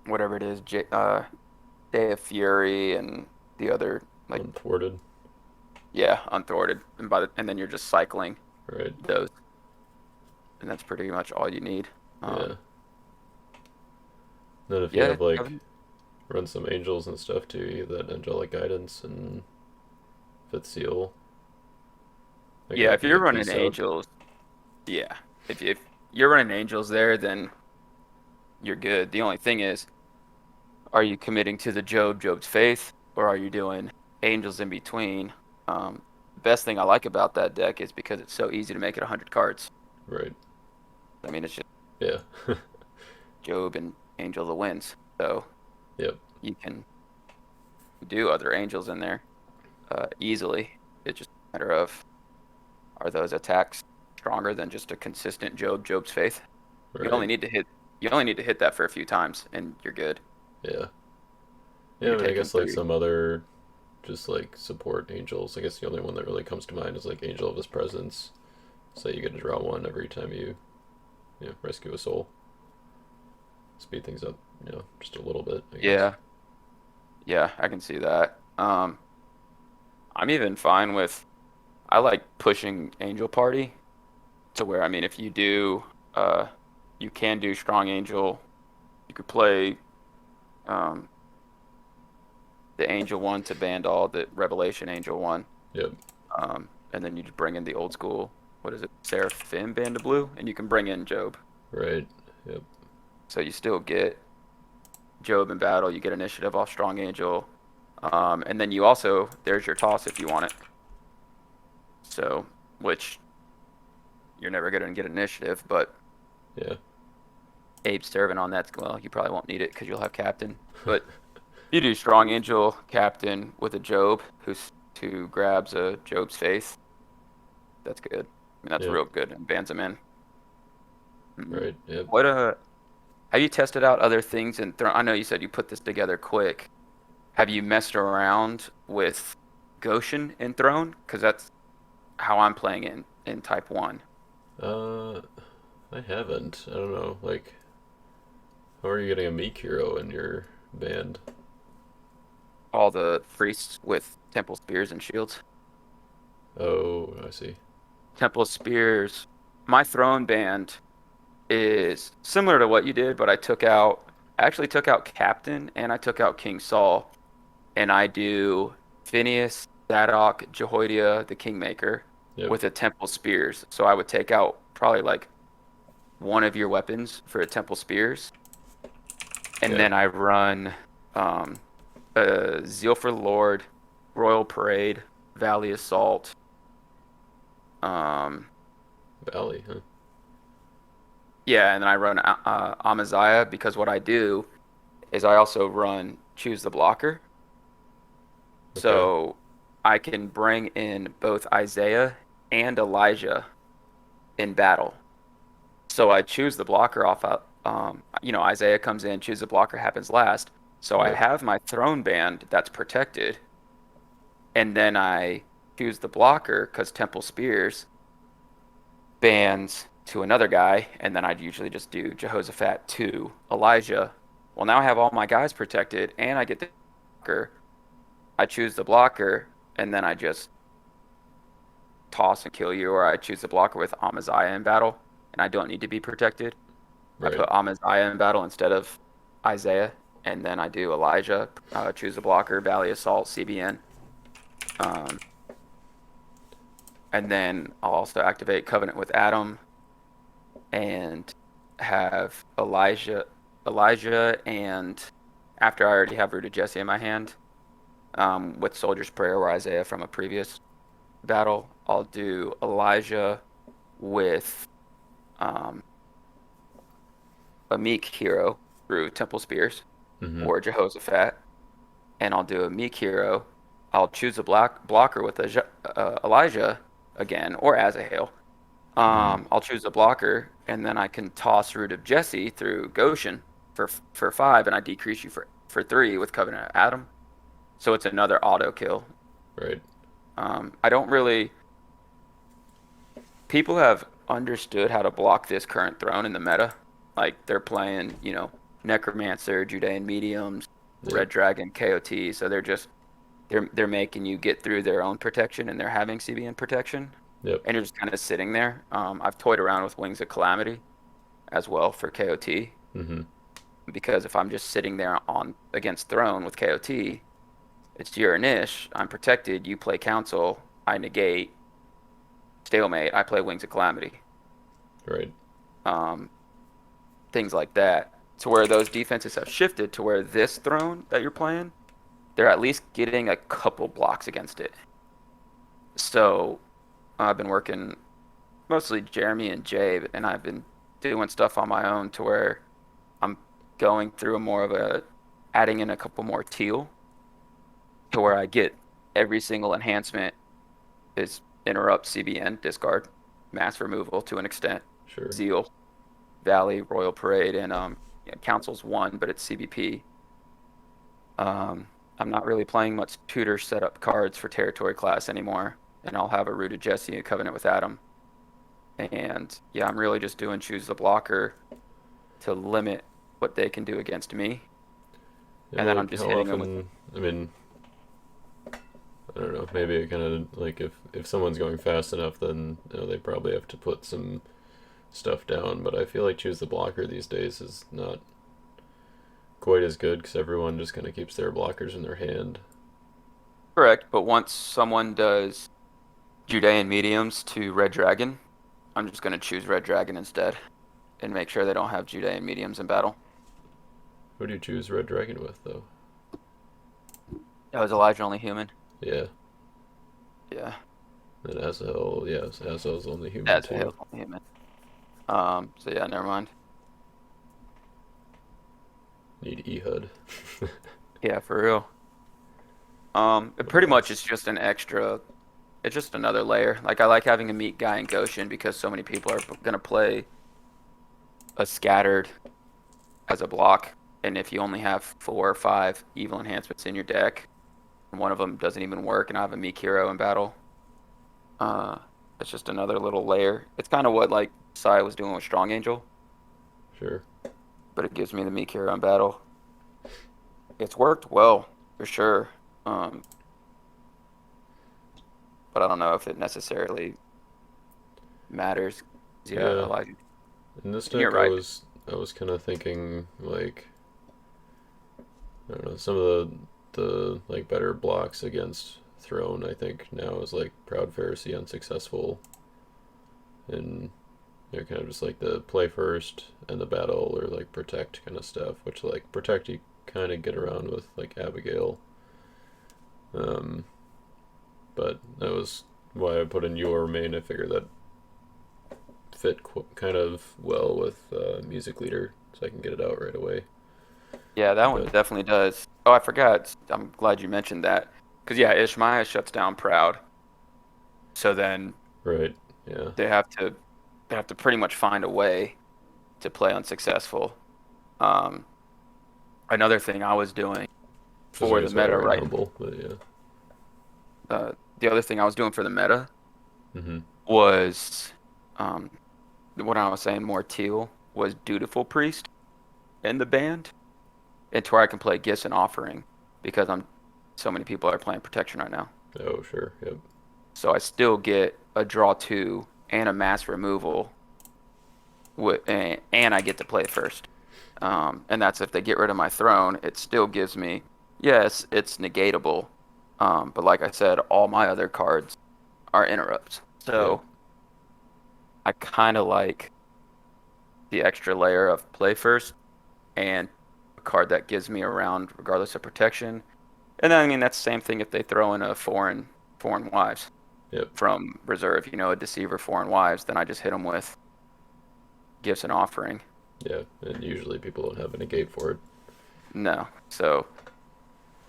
whatever it is, Day of Fury and the other, like, Unthwarted. yeah, unthwarted, and then you're just cycling Right. those, and that's pretty much all you need. Yeah. Um, Then if you yeah, have like run some angels and stuff too, you have that angelic guidance and fifth seal. Like yeah. If help you you're get running peace out. angels, yeah, if you're running angels there, then you're good. The only thing is, are you committing to the Job's Faith, or are you doing angels in between? The best thing I like about that deck is because it's so easy to make it 100 cards. Right. I mean, it's just Yeah. Job and Angel of the Winds. So Yep. you can do other angels in there easily. It's just a matter of, are those attacks stronger than just a consistent Job's Faith? You only Right. need to hit you only need to hit that for a few times and you're good. Yeah. Yeah, You're I mean I taking guess like 3. some other just like support angels. I guess the only one that really comes to mind is like Angel of His Presence. So you get to draw one every time you rescue a soul. Speed things up, just a little bit, I guess. Yeah. Yeah, I can see that. I'm even fine with I like pushing Angel Party to where, I mean, if you do uh you can do Strong Angel. You could play um the Angel one to Bandall, the Revelation Angel one. Yep. And then you just bring in the old school, what is it, Seraphim Band of Blue, and you can bring in Job. Right. Yep. So you still get Job in battle. You get initiative off Strong Angel, and then you also there's your toss if you want it. So, which you're never going to get initiative, but Yeah. Abe's serving on that. Well, you probably won't need it because you'll have Captain. But you do Strong Angel Captain with a Job who grabs a Job's Faith. That's good. I mean, that's Yep. real good and bans him in. Right. Yep. What have you tested out other things in Throne? I know you said you put this together quick. Have you messed around with Goshen in Throne? Because that's how I'm playing it in Type 1. Uh, I haven't. I don't know. Like, how are you getting a meek hero in your band? All the priests with Temple Spears and Shields. Oh, I see. Temple Spears. My Throne band is similar to what you did, but I actually took out Captain and I took out King Saul. And I do Phineas, Zadok, Jehoiada, the Kingmaker Yep. with a Temple Spears. So I would take out probably like one of your weapons for a Temple Spears. And Yeah. then I run um, Zeal for the Lord, Royal Parade, Valley Assault. Um, Valley, huh? yeah, and then I run Amaziah because what I do is I also run choose the blocker. Okay. So I can bring in both Isaiah and Elijah in battle. So I choose the blocker off. Isaiah comes in, choose the blocker happens last. So I Yep. have my throne band that's protected, and then I choose the blocker because Temple Spears bans to another guy, and then I'd usually just do Jehoshaphat to Elijah. Well, now I have all my guys protected, and I get the blocker. I choose the blocker, and then I just toss and kill you, or I choose the blocker with Amaziah in battle, and I don't need to be protected. I Right. put Amaziah in battle instead of Isaiah, and then I do Elijah, choose the blocker, Valley Assault, CBN. Um, and then I'll also activate Covenant with Adam and have Elijah, and after I already have Rooted Jesse in my hand, with Soldier's Prayer or Isaiah from a previous battle, I'll do Elijah with um, a meek hero through Temple Spears Mm-hmm. or Jehoshaphat, and I'll do a meek hero. I'll choose a blocker with Elijah again or Azahel. Mm-hmm. I'll choose a blocker, and then I can toss Root of Jesse through Goshen for 5, and I decrease you for 3 with Covenant of Adam. So it's another auto kill. Right. I don't really. People have understood how to block this current throne in the meta. Like they're playing, Necromancer, Judean Mediums, Yep. Red Dragon, KOT. So they're making you get through their own protection, and they're having CBN protection, Yep. and you're just kind of sitting there. I've toyed around with Wings of Calamity as well for KOT, Mm-hmm. because if I'm just sitting there on against Throne with KOT, it's your Nish. I'm protected. You play Council. I negate. Stalemate. I play Wings of Calamity. Right. Um, Things like that. To where those defenses have shifted to where this Throne that you're playing, they're at least getting a couple blocks against it. So I've been working mostly Jeremy and Jay, and I've been doing stuff on my own to where I'm going through a more of a adding in a couple more teal to where I get every single enhancement is interrupt, CBN, discard, mass removal to an extent, Sure. zeal, Valley, Royal Parade, and yeah, Council's 1, but it's CBP. I'm not really playing much tutor setup cards for territory class anymore, and I'll have a Rooted Jesse and Covenant with Adam. And yeah, I'm really just doing choose the blocker to limit what they can do against me, Yeah, and then I'm like just how hitting them with. often? I mean, I don't know. Maybe it kind of like if someone's going fast enough, then they probably have to put some stuff down. But I feel like choose the blocker these days is not quite as good because everyone just kind of keeps their blockers in their hand. Correct, but once someone does Judean mediums to Red Dragon, I'm just going to choose Red Dragon instead and make sure they don't have Judean mediums in battle. Who do you choose Red Dragon with though? That was Elijah only human. Yeah, Yeah, and Azazel, yeah, Azazel's only human that's a too. Hill's only human. So yeah, never mind. Need Ehud. Yeah, for real. It What pretty much else? is just an extra. It's just another layer. Like I like having a meat guy in Goshen because so many people are gonna play a scattered as a block, and if you only have 4 or 5 evil enhancements in your deck, and one of them doesn't even work, and I have a meek hero in battle, uh, it's just another little layer. It's kind of what like Sai was doing with Strong Angel, Sure. but it gives me the meek hero in battle. It's worked well for sure. Um, but I don't know if it necessarily matters. Yeah, I Yeah. like it. In this And you're deck, right. I was kind of thinking like I don't know some of the like better blocks against Throne. I think now is like Proud Pharisee unsuccessful, and kind of just like the play first and the battle or like protect kind of stuff. Which like protect you kind of get around with like Abigail, um, but that was why I put in your main. I figured that fit kind of well with music leader, so I can get it out right away. Yeah, that one But definitely does. Oh, I forgot. I'm glad you mentioned that. Because yeah, Ishmael shuts down Proud. So then right, yeah, they have to they have to pretty much find a way to play unsuccessful. Um, Another thing I was doing which is I for the guess why meta, they're in right? humble. But yeah, The other thing I was doing for the meta hmm was um, what I was saying more teal was Dutiful Priest in the band, and to where I can play Gifts and Offering because I'm so many people are playing Protection right now. oh sure, yep, So I still get a draw two and a mass removal, and I get to play first. And that's if they get rid of my throne, it still gives me, yes, it's negatable. But like I said, all my other cards are interrupts. yep, So I kind of like the extra layer of play first and a card that gives me a round regardless of protection. And then, I mean, that's the same thing if they throw in a foreign wives yep, from reserve, a deceiver foreign wives, then I just hit them with gifts and offering. yeah. And usually people don't have a negate for it. No. So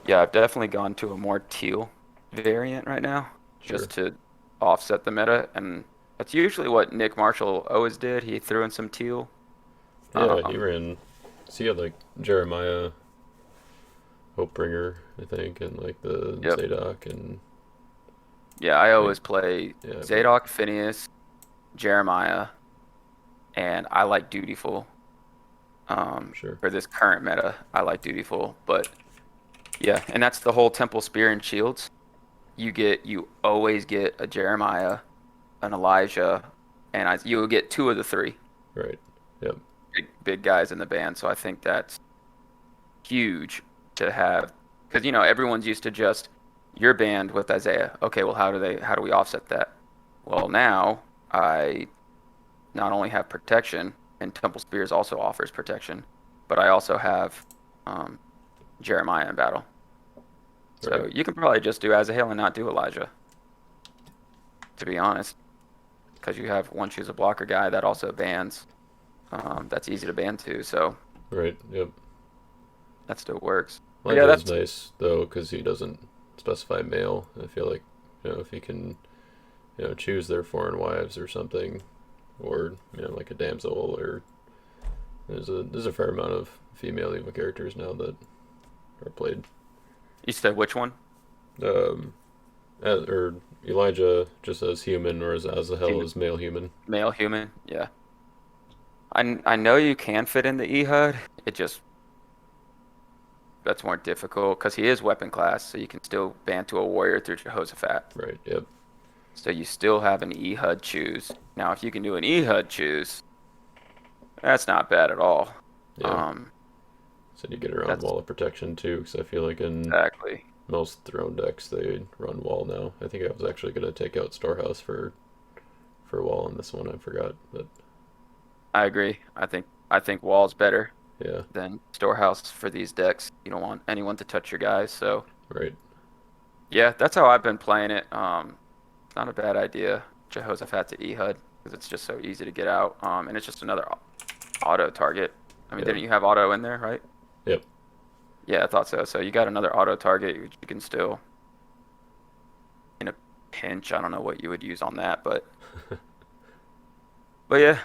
yeah, I've definitely gone to a more teal variant right now Sure. just to offset the meta. And that's usually what Nick Marshall always did. He threw in some teal. Yeah, he Um, ran. So he had like Jeremiah, Hopebringer, I think, and like the yep. Zadok, and Yeah, I like always play yeah, but Zadok, Phineas, Jeremiah, and I like Dutiful. sure. For this current meta, I like Dutiful. But yeah, and that's the whole Temple Spear and Shields. You always get a Jeremiah, an Elijah, and you will get two of the three Right. Yep. big guys in the band. So I think that's huge to have because everyone's used to just your band with Isaiah. Okay, well how do we offset that? Well, now I not only have protection and Temple Spears also offers protection, but I also have um, Jeremiah in battle. Right. So you can probably just do Azahel and not do Elijah, to be honest, because you have one choose a blocker guy that also bans. That's easy to ban too, so Right. Yep. that still works. But yeah, Elijah is that's nice though because he doesn't specify male. I feel like if he can choose their foreign wives or something, or like a damsel, or there's a fair amount of female Evo characters now that are played. you said which one? Um, or Elijah just as human, or as Azahel Human, as male human. male human. Yeah, I know you can fit in the Ehud. It just that's more difficult because he is weapon class, so you can still ban to a warrior through Jehoshaphat. Right. Yep. So you still have an Ehud choose. Now, if you can do an Ehud choose, that's not bad at all. Yeah. Um, So you get around that's wall of protection too, because I feel like in exactly. most throne decks they run wall now. I think I was actually gonna take out storehouse for wall in this one. I forgot, but I agree. I think wall's better yeah. than storehouse for these decks. You don't want anyone to touch your guys. So Right. yeah, that's how I've been playing it. It's not a bad idea. Jehoshaphat to Ehud because it's just so easy to get out. And it's just another auto target. I mean, Yeah. didn't you have auto in there, right? Yep. Yeah, I thought so. So you got another auto target, which you can still, in a pinch, I don't know what you would use on that, but yeah.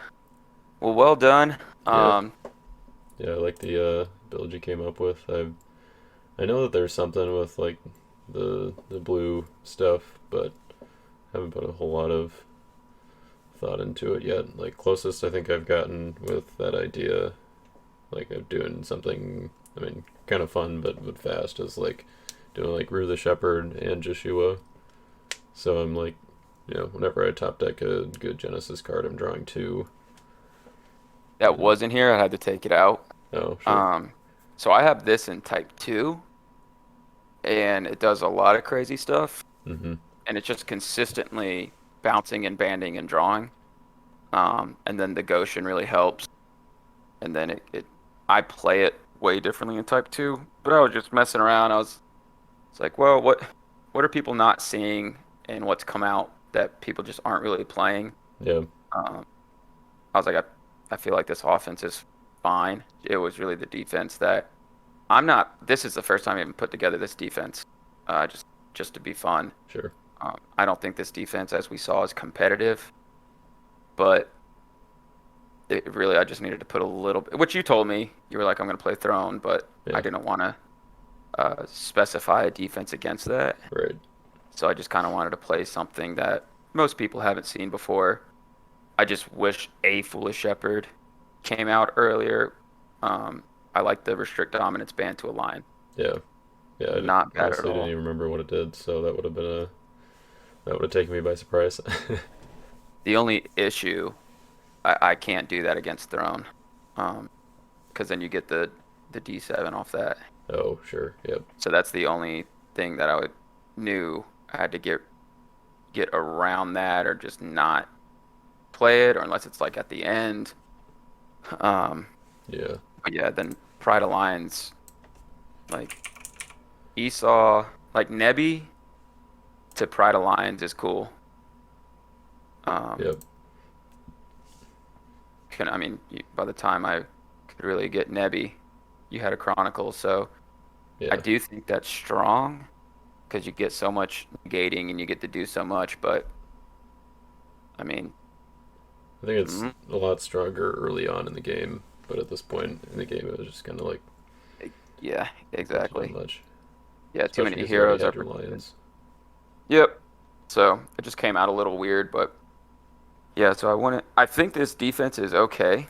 Well done. Yeah. Um, Yeah. I like the build you came up with. I know that there's something with like the blue stuff, but haven't put a whole lot of thought into it yet. Like closest I think I've gotten with that idea, like of doing something. I mean, kind of fun but fast is like doing like Rue the Shepherd and Joshua. So I'm like, whenever I top deck a good Genesis card, I'm drawing two. that And, was in here. I had to take it out. oh, sure. Um, so I have this in type 2, and it does a lot of crazy stuff, Mm-hmm. and it's just consistently bouncing and banding and drawing. And then the Goshen really helps. And then I play it way differently in type 2, but I was just messing around. It's like, well, what are people not seeing and what's come out that people just aren't really playing? Yeah. Um, I was like, I feel like this offense is fine. It was really the defense that I'm not. This is the first time I even put together this defense, just to be fun. Sure. I don't think this defense, as we saw, is competitive, but it really I just needed to put a little bit. Which you told me you were like, I'm going to play Throne, but I Yeah. didn't want to specify a defense against that. Right. So I just kind of wanted to play something that most people haven't seen before. I just wish a Foolish Shepherd came out earlier. Um, I like the restrict dominance ban to a line. Yeah. Yeah. Not bad at Honestly didn't all. even remember what it did, so that would have taken me by surprise. The only issue, I can't do that against Throne, because then you get the D7 off that. Oh, sure. Yep. So that's the only thing that knew I had to get around that or just not play it, or unless it's like at the end. Um, Yeah. but yeah, then Pride Alliance, like Esau, like Nebi to Pride Alliance is cool. Um, Yep. I mean, by the time I could really get Nebi, you had a Chronicle, so I Yeah. do think that's strong because you get so much negating and you get to do so much. But I mean, I think it's mm, a lot stronger early on in the game, but at this point in the game, it was just kind of like yeah, not doing exactly. much, Yeah, too especially many because you already heroes are had your protected. lions. Yep. So it just came out a little weird, but yeah. So I want to. I think this defense is okay.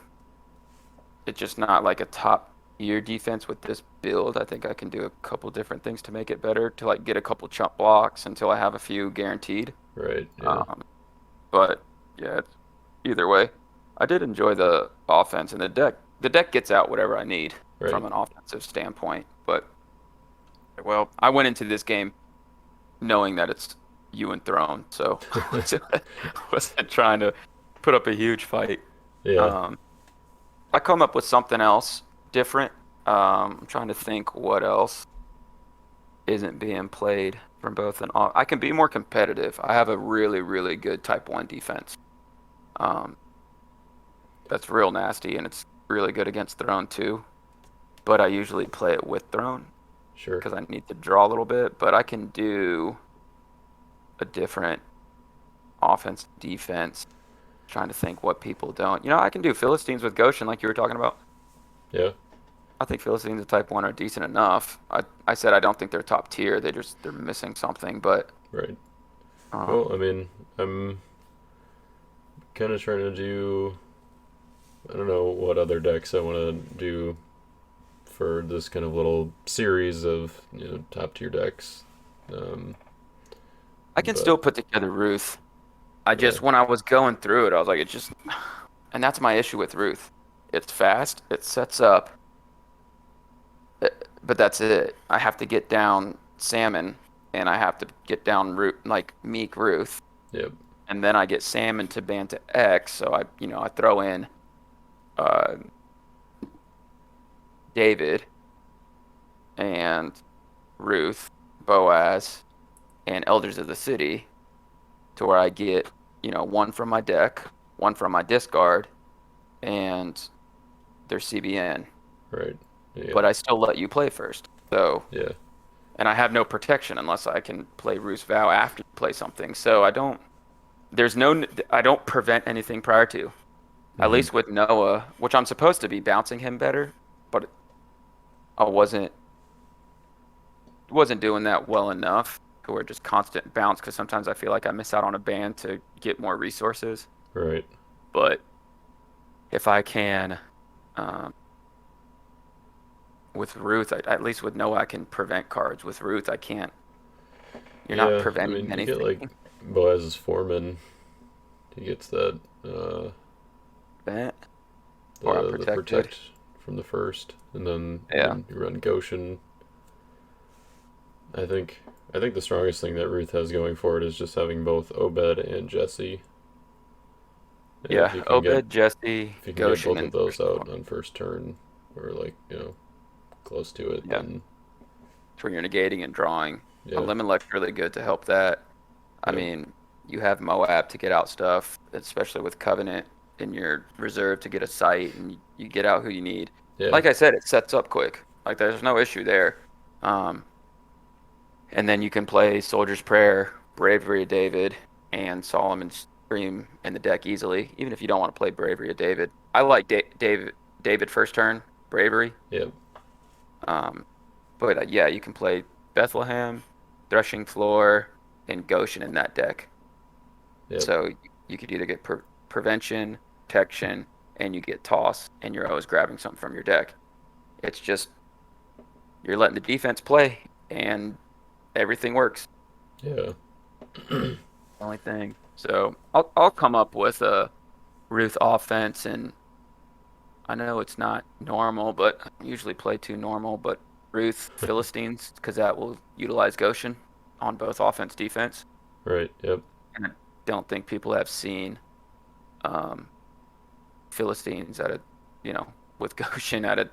It's just not like a top tier defense with this build. I think I can do a couple different things to make it better, to like get a couple chump blocks until I have a few guaranteed. Right. Yeah. Um, but yeah, either way, I did enjoy the offense and the deck. The deck gets out whatever I need Right. from an offensive standpoint. But well, I went into this game knowing that it's you and Throne, so wasn't trying to put up a huge fight. Yeah. Um, I come up with something else different. I'm trying to think what else isn't being played from both and off. I can be more competitive. I have a really, really good type 1 defense. Um, that's real nasty and it's really good against Throne too. But I usually play it with Throne Sure. because I need to draw a little bit. But I can do a different offense, defense. Trying to think what people don't. I can do Philistines with Goshen like you were talking about. Yeah. I think Philistines at Type 1 are decent enough. I said I don't think they're top tier. They're missing something, but Right. um, Well, I mean, I'm kind of trying to do. I don't know what other decks I want to do for this kind of little series of top tier decks. Um, I can but still put together Ruth. I yeah. just when I was going through it, I was like, it just, and that's my issue with Ruth. It's fast, it sets up, uh, but that's it. I have to get down Salmon, and I have to get down Root like Meek Ruth, Yep. and then I get Salmon to ban to X. So I throw in uh, David and Ruth, Boaz, and Elders of the City to where I get, one from my deck, one from my discard, and their CBN. Right. Yeah. But I still let you play first. So, Yeah. and I have no protection unless I can play Roos Vow after you play something. So I don't prevent anything prior to. At Hmm. least with Noah, which I'm supposed to be bouncing him better, but I wasn't doing that well enough. Or just constant bounce because sometimes I feel like I miss out on a ban to get more resources. Right. But if I can, um, with Ruth, at least with Noah, I can prevent cards. With Ruth, I can't. You're not Yeah. I preventing mean, you get like anything. Boaz's foreman. He gets that Prevent or I'm the protected. protect from the first, and then Yeah, when you run Goshen, I think I think the strongest thing that Ruth has going for it is just having both Obed and Jesse. And yeah. Obed, Jesse, if you can get Goshen, both of and those first out one. on first turn, or like close to it, Yeah, then it's where you're negating and drawing. yeah, Elimelech's really good to help that. I yeah, mean, you have Moab to get out stuff, especially with Covenant in your reserve to get a site, and you get out who you need. yeah, Like I said, it sets up quick. Like there's no issue there. Um, and then you can play Soldier's Prayer, Bravery of David, and Solomon's Dream in the deck easily, even if you don't want to play Bravery of David. I like David first turn, Bravery. Yep. Um, but yeah, you can play Bethlehem, Threshing Floor, and Goshen in that deck. Yep. So you could either get prevention, protection, and you get toss, and you're always grabbing something from your deck. It's just you're letting the defense play, and everything works. Yeah. Only thing. So I'll come up with a Ruth offense, and I know it's not normal, but I usually play two normal, but Ruth Philistines because that will utilize Goshen on both offense defense. Right. Yep. And I don't think people have seen um, Philistines at a with Goshen at a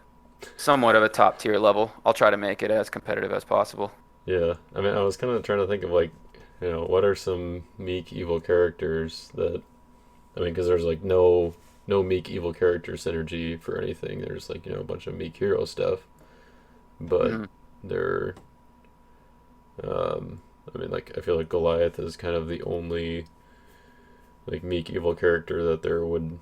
somewhat of a top tier level. I'll try to make it as competitive as possible. Yeah. I mean, I was kind of trying to think of like, what are some meek evil characters that I mean, because there's like no meek evil character synergy for anything. There's like a bunch of meek hero stuff, but Mhm. they're I mean, like I feel like Goliath is kind of the only like meek evil character that there would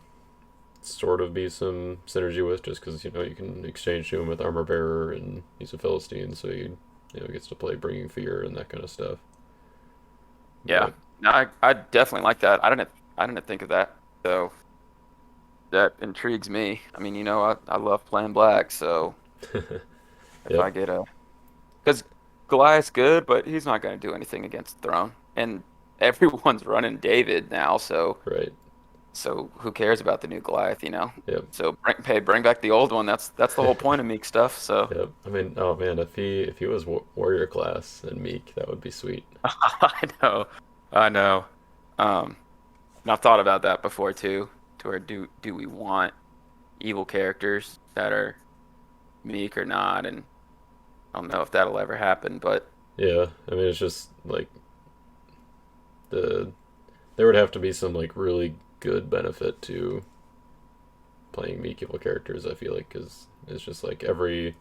sort of be some synergy with, just because you can exchange to him with armor bearer and he's a Philistine, so he gets to play bringing fear and that kind of stuff. Yeah, But no, I definitely like that. I didn't think of that. So that intrigues me. I mean, I love playing black, so if yep, I get a because Goliath's good, but he's not going to do anything against the throne, and everyone's running David now, right, so who cares about the new Goliath, you know? yep. So bring back the old one. That's the whole point of Meek stuff. So Yep. I mean, oh man, if he was warrior class and meek, that would be sweet. I know, I know. Um, and I've thought about that before too. To where do we want evil characters that are meek or not? And I don't know if that'll ever happen, but Yeah. I mean, it's just like the there would have to be some like really good benefit to playing meek evil characters. I feel like because it's just like every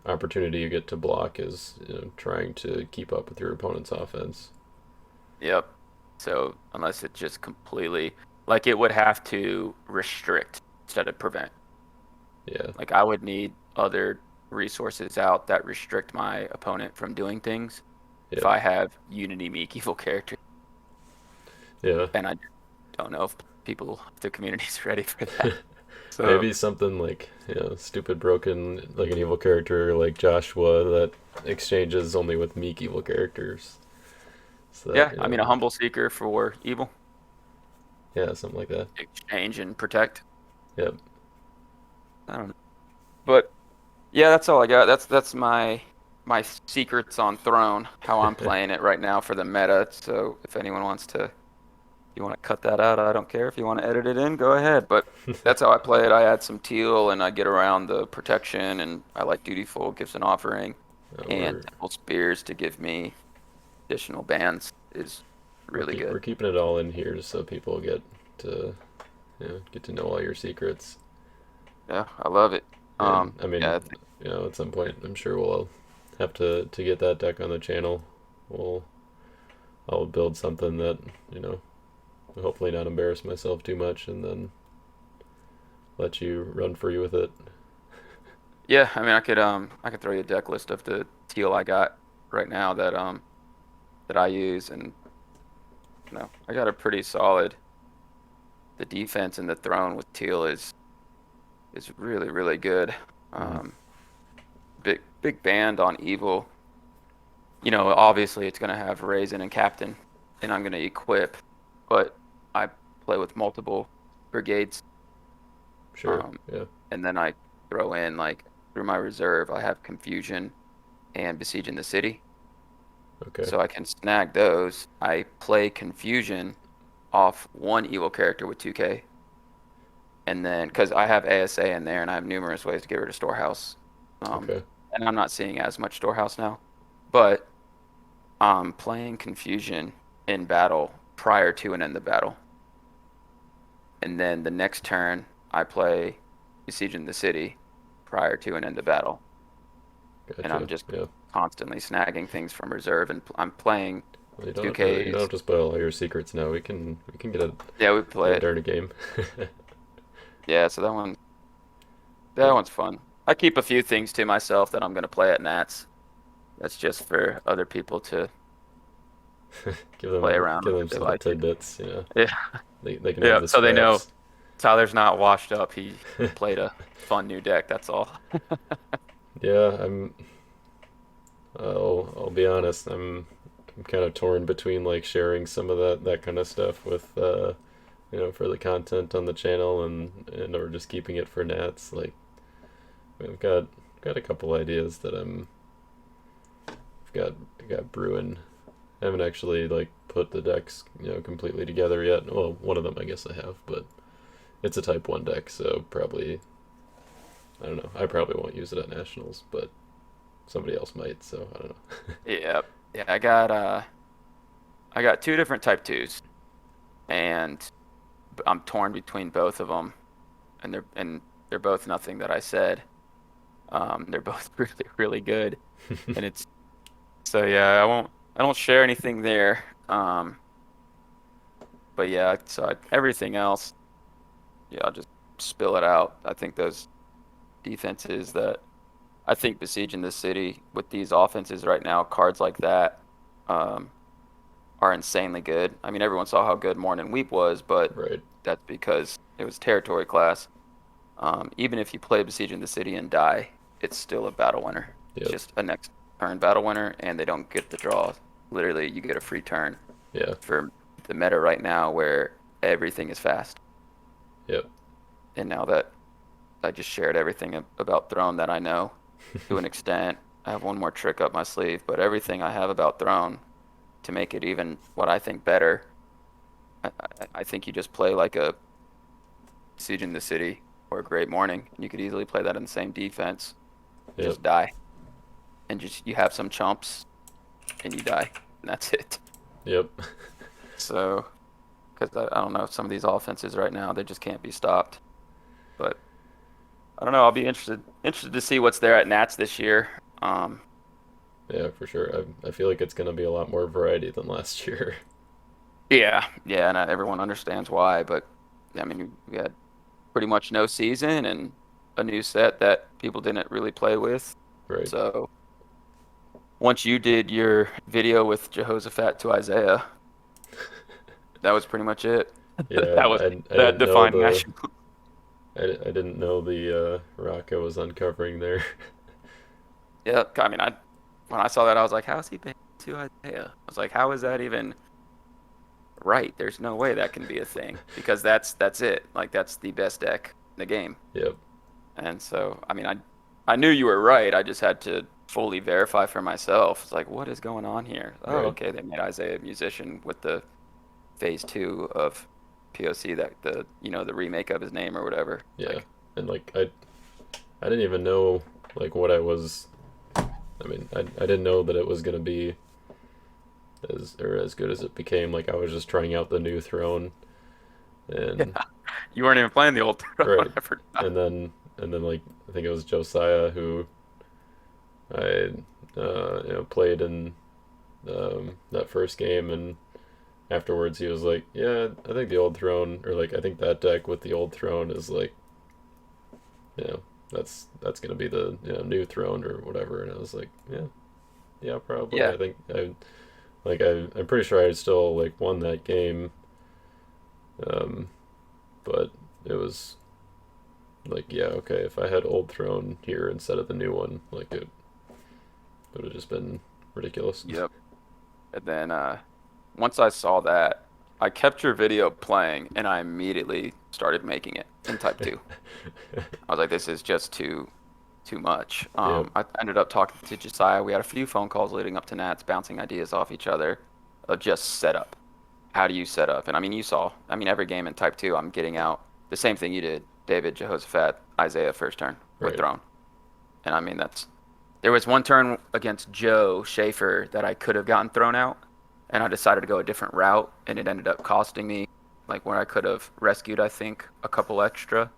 opportunity you get to block is trying to keep up with your opponent's offense. yep. So unless it just completely like it would have to restrict instead of prevent. Yeah. Like I would need other resources out that restrict my opponent from doing things if Yep. I have Unity Meek evil character. Yeah. And I don't know if the community's ready for that. So Maybe something like stupid broken like an evil character like Joshua that exchanges only with meek evil characters. So that yeah, I mean a humble seeker for evil, yeah, something like that. exchange and protect. Yep. I don't know. But yeah, that's all I got. That's my secrets on Throne, how I'm playing it right now for the meta. So if anyone wants to you want to cut that out, I don't care. If you want to edit it in, go ahead. But that's how I play it. I add some teal and I get around the protection, and I like Dutiful, Gifts and Offering, and we're Temple Spears to give me additional bans is really we're good. keeping it all in here just so people to get to know all your secrets. Yeah, I love it. And I Yeah, mean, at some point, I'm sure we'll have to get that deck on the channel. We'll I'll build something that you know hopefully not embarrass myself too much, and then let you run free with it. yeah. I mean, I could throw you a deck list of the teal I got right now that I use, and I got a pretty solid. The defense in the throne with teal is really really good. Mm-hmm. Um, big band on evil. Obviously it's gonna have Raisin and Captain, and I'm gonna equip, but I play with multiple brigades. Sure. Um, Yeah. and then I throw in like through my reserve I have Confusion and Besieging the City, Okay. so I can snag those. I play Confusion off one evil character with 2K, and then because I have ASA in there and I have numerous ways to get rid of Storehouse, um, Okay. and I'm not seeing as much Storehouse now, but playing Confusion in battle prior to and end the battle. And then the next turn, I play Besieging the City prior to and end the battle. and I'm Gotcha. just Yeah. constantly snagging things from reserve, and I'm playing Well, you don't 2Ks. have to spoil all your secrets now. We can Yeah, we play get it. during a game. Yeah, so that Yeah. one's fun. I keep a few things to myself that I'm gonna play at Nats. That's just for other people to play around Give with them if they some little like it. tidbits. You know, Yeah, they can have yeah. the So they know scraps. Tyler's not washed up. He played a fun new deck. That's all. Yeah, I'll be honest. I'm kind of torn between like sharing some of that kind of stuff with you know, for the content on the channel and or just keeping it for Nats. Like I've got a couple ideas that I've got brewing. I haven't actually like put the decks, you know, completely together yet. Well, one of them I guess I have, but it's a Type 1 deck, so probably I don't know. I probably won't use it at Nationals, but somebody else might, so I don't know. Yeah, yeah. I got two different Type twos, and I'm torn between both of them, and they're both nothing that I said. They're both really good, and it's so yeah. I don't share anything there. But yeah, everything else, yeah, I'll just spill it out. I think those defenses that I think besieging the city with these offenses right now, cards like that, um, are insanely good. I mean, everyone saw how good Morn and Weep was, but Right. that's because it was territory class. Even if you play besieging the city and die, it's still a battle winner. It's Yep. just a next turn battle winner, and they don't get the draw. Literally, you get a free turn Yeah. for the meta right now where everything is fast. Yep. And now that I just shared everything about Throne that I know to an extent, I have one more trick up my sleeve, but everything I have about Throne to make it even what I think better, I think you just play like a Siege in the City or a Great Morning, and you could easily play that in the same defense, Yep. just die, and just you have some chumps and you die, and that's it. Yep. So, because I don't know, some of these offenses right now, they just can't be stopped. But I don't know. I'll be interested to see what's there at Nats this year. Um, Yeah, for sure. I feel like it's gonna be a lot more variety than last year. yeah, yeah, and everyone understands why. But I mean, we had pretty much no season and a new set that people didn't really play with. Right. So once you did your video with Jehoshaphat to Isaiah, that was pretty much it. Yeah, That was I that didn't know defined the match. I didn't know the rock I was uncovering there. Yeah, I mean, I when I saw that, I was like, "How is he paying to Isaiah?" I was like, "How is that even right? There's no way that can be a thing because that's it. Like that's the best deck in the game." Yep. And so, I mean, I knew you were right. I just had to fully verify for myself. It's like, what is going on here? Oh, Right. okay, they made Isaiah a musician with the phase two of POC that the remake of his name or whatever. Yeah. Like, And like I didn't even know like what I was. I mean, I didn't know that it was gonna be as good as it became. Like I was just trying out the new throne, yeah, and you weren't even playing the old throne. right, I forgot. and then like I think it was Josiah who I you know played in that first game, and afterwards he was like, yeah, I think the old throne or like I think that deck with the old throne is like you know that's gonna be the you know new throne or whatever, and I was like, yeah, probably. Yeah, I think I'm pretty sure I still like won that game, um, but it was like yeah okay if I had old throne here instead of the new one like it would have just been ridiculous. yep. And then once I saw that, I kept your video playing and I immediately started making it in Type 2. I was like, this is just too much. Yep. I ended up talking to Josiah. We had a few phone calls leading up to Nats, bouncing ideas off each other of just setup. How do you set up? And I mean, you saw, I mean, every game in Type 2, I'm getting out the same thing you did, David, Jehoshaphat, Isaiah first turn with Right. Throne. And I mean, there was one turn against Joe Schaefer that I could have gotten thrown out, and I decided to go a different route, and it ended up costing me, like where I could have rescued, I think, a couple extra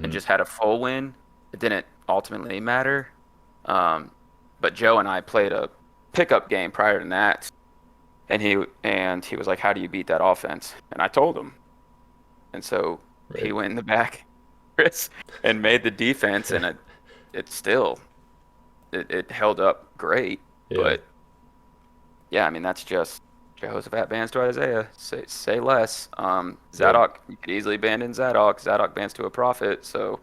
and Mm-hmm. just had a full win. It didn't ultimately matter. Um, but Joe and I played a pickup game prior to that, and he was like, "How do you beat that offense?" And I told him, and so he Right. went in the back, Chris, and made the defense, and it still it held up great. Yeah. But yeah, I mean that's just Jehoshaphat bans to Isaiah. Say less. Yep. Zadok, you could easily ban in Zadok. Zadok bans to a prophet. So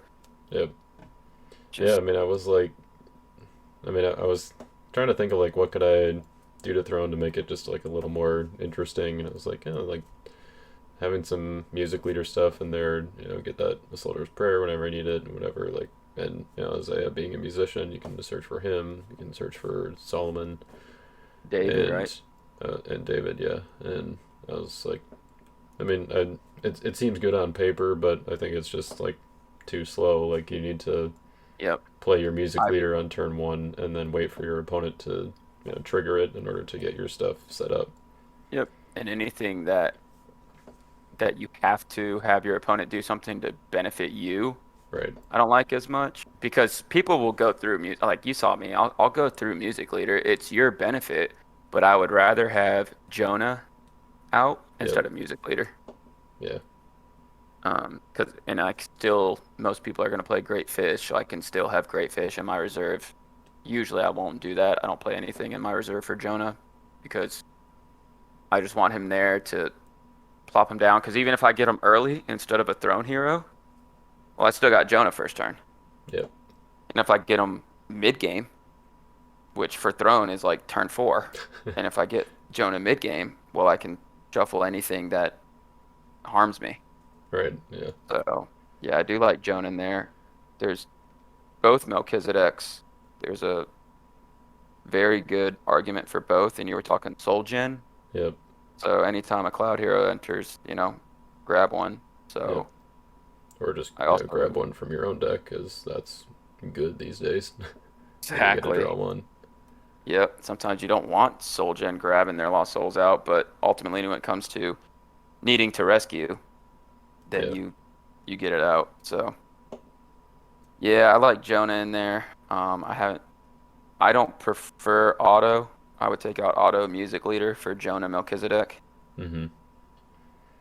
Yep. Yeah. I just mean, I was like, I was trying to think of like what could I do to Throne to make it just like a little more interesting, and it was like, like having some music leader stuff in there. Get that the Soldier's Prayer whenever I need it, and whatever. Like, and Isaiah being a musician, you can just search for him. You can search for Solomon David, right? and David. Yeah, and I was like, it seems good on paper, but I think it's just like too slow. Like you need to Yep. play your music I leader on turn one, and then wait for your opponent to trigger it in order to get your stuff set up. Yep. And anything that you have to have your opponent do something to benefit you, Right. I don't like as much because people will go through music. Like you saw me, I'll go through music leader. It's your benefit, but I would rather have Jonah out Yep. instead of music leader. Yeah. Cause and I still most people are gonna play great fish. So I can still have great fish in my reserve. Usually I won't do that. I don't play anything in my reserve for Jonah because I just want him there to plop him down. Because even if I get him early instead of a throne hero, well, I still got Jonah first turn. Yep. And if I get him mid game, which for throne is like turn 4, and if I get Jonah mid game, well, I can shuffle anything that harms me. Right. Yeah. So yeah, I do like Jonah in there. There's both Melchizedek's. There's a very good argument for both, and you were talking soul gen. Yep. So anytime a cloud hero enters, grab one. Yep. So Or just I also grab one from your own deck, because that's good these days. When you get to draw exactly. one. Yep. Sometimes you don't want soul gen grabbing their lost souls out, but ultimately when it comes to needing to rescue, then Yeah. you get it out. So yeah, I like Jonah in there. I don't prefer auto. I would take out auto music leader for Jonah Melchizedek, Mm-hmm.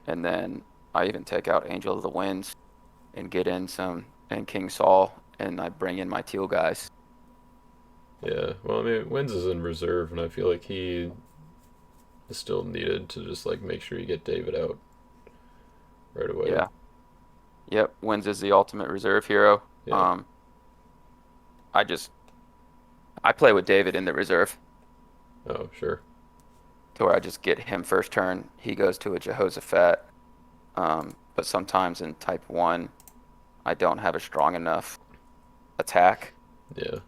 and then I even take out Angel of the Winds and get in some and King Saul, and I bring in my teal guys. Yeah. Well, Wins is in reserve, and I feel like he is still needed to just like make sure you get David out right away. Yeah. Yep. Wins is the ultimate reserve hero. Yeah. Um, I just I play with David in the reserve Oh, sure. to where I just get him first turn. He goes to a Jehoshaphat. But sometimes in type one, I don't have a strong enough attack Yeah.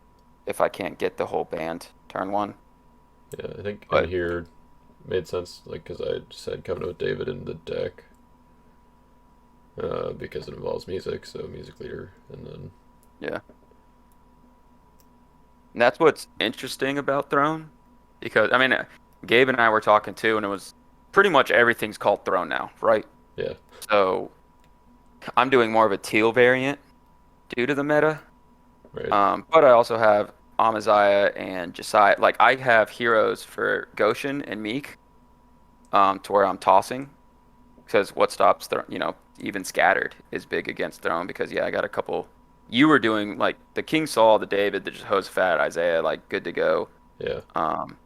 if I can't get the whole band turn one. Yeah. I think in But here made sense, like, because I just had Covenant with David in the deck, because it involves music, so music leader, and then yeah, and that's what's interesting about Throne, because I mean, Gabe and I were talking too, and it was pretty much everything's called Throne now, right? yeah. So I'm doing more of a teal variant due to the meta. Right. But I also have Amaziah and Josiah. Like I have heroes for Goshen and Meek, to where I'm tossing because what stops Throne, even scattered is big against Throne because yeah, I got a couple. You were doing like the King Saul, the David, the Jehoshaphat, Isaiah, like good to go. Yeah. Um,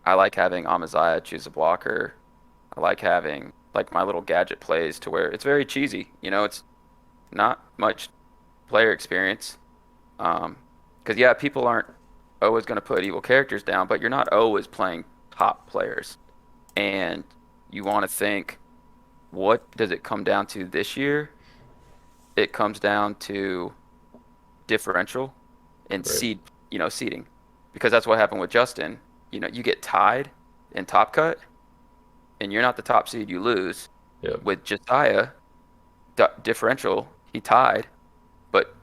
I like having Amaziah choose a blocker. I like having like my little gadget plays to where it's very cheesy. It's not much player experience. Because yeah, people aren't always going to put evil characters down, but you're not always playing top players. And you want to think, what does it come down to this year? It comes down to differential and Right. seeding. Because that's what happened with Justin. You get tied in top cut and you're not the top seed, you lose. Yep. With Josiah, differential, he tied, but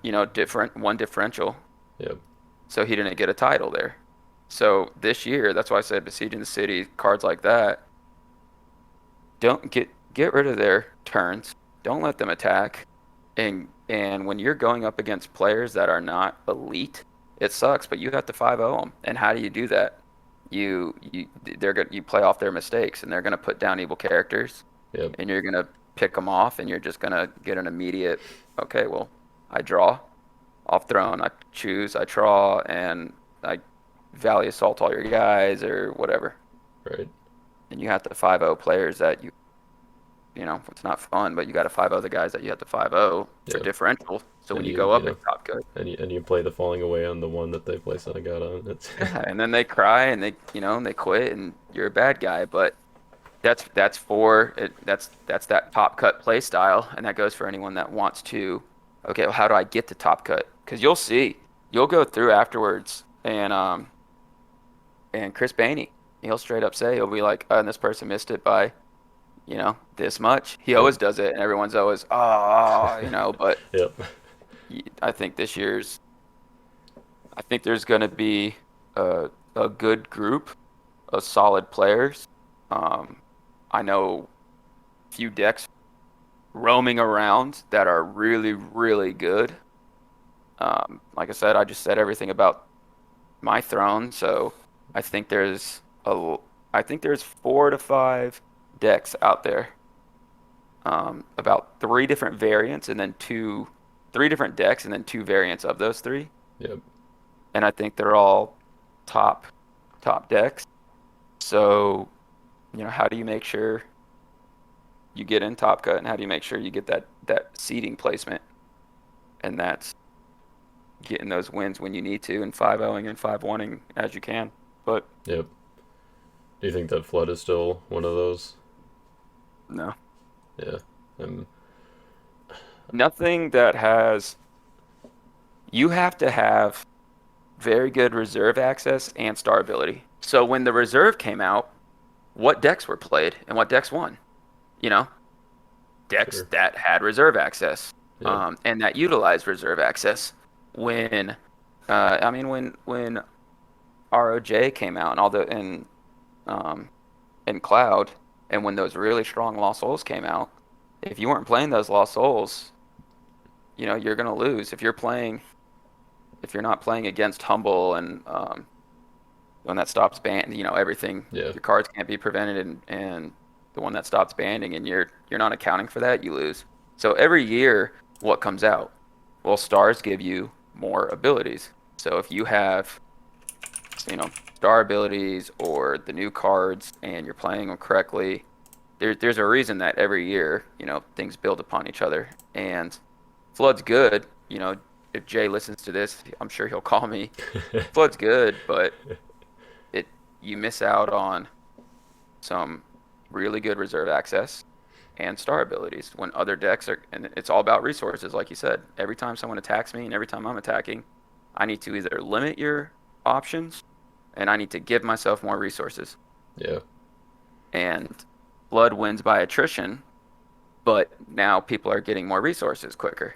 one differential, Yep. so he didn't get a title there. So this year, that's why I said besieging the city, cards like that, don't get rid of their turns. Don't let them attack. And when you're going up against players that are not elite, it sucks, but you have to 5-0 them. And how do you do that? You play off their mistakes, and they're gonna put down evil characters, Yep. and you're gonna pick them off, and you're just gonna get an immediate, okay, well, I draw off throne, I choose, I draw, and I Valley Assault all your guys or whatever. Right. And you have to 5-0 players that it's not fun, but you got to 5-0 the guys that you have to 5-0 for Yep. differential. So when And you you go you up, know it's top good. and you play the falling away on the one that they place on a god on. It's Yeah, and then they cry and they quit and you're a bad guy. But that's for it. That's that top cut play style, and that goes for anyone that wants to. Okay, well, how do I get to top cut? Because you'll go through afterwards, and Chris Bainey, he'll straight up say he'll be like, and this person missed it by this much. He yep. always does it, and everyone's always but Yep. I think I think there's going to be a good group of solid players. Um, I know a few decks roaming around that are really, really good. Like I said, I just said everything about my throne, so I think there's a, I think there's 4 to 5 decks out there, about 3 different variants, and then three different decks, and then 2 variants of those three. Yep. And I think they're all top top decks. So, how do you make sure you get in top cut, and how do you make sure you get that seating placement? And that's getting those wins when you need to, and 5-0ing and 5-1ing as you can. But Yep. Do you think that flood is still one of those? no, Yeah. Um. nothing that has you have to have very good reserve access and star ability. So when the reserve came out, what decks were played and what decks won? You know, decks Sure. that had reserve access, Yep. and that utilized reserve access. When, when ROJ came out and um, and Cloud, and when those really strong Lost Souls came out, if you weren't playing those Lost Souls, you're gonna lose. If you're not playing against Humble and one that stops ban, everything, Yeah. your cards can't be prevented, and the one that stops banning, and you're not accounting for that, you lose. So every year, what comes out? Well, stars give you more abilities. So if you have, star abilities or the new cards, and you're playing them correctly, there's a reason that every year, things build upon each other. And Flood's good. If Jay listens to this, I'm sure he'll call me. Flood's good, but it you miss out on some really good reserve access and star abilities when other decks are, and it's all about resources, like you said. Every time someone attacks me and every time I'm attacking, I need to either limit your options, and I need to give myself more resources. Yeah. And Blood wins by attrition, but now people are getting more resources quicker.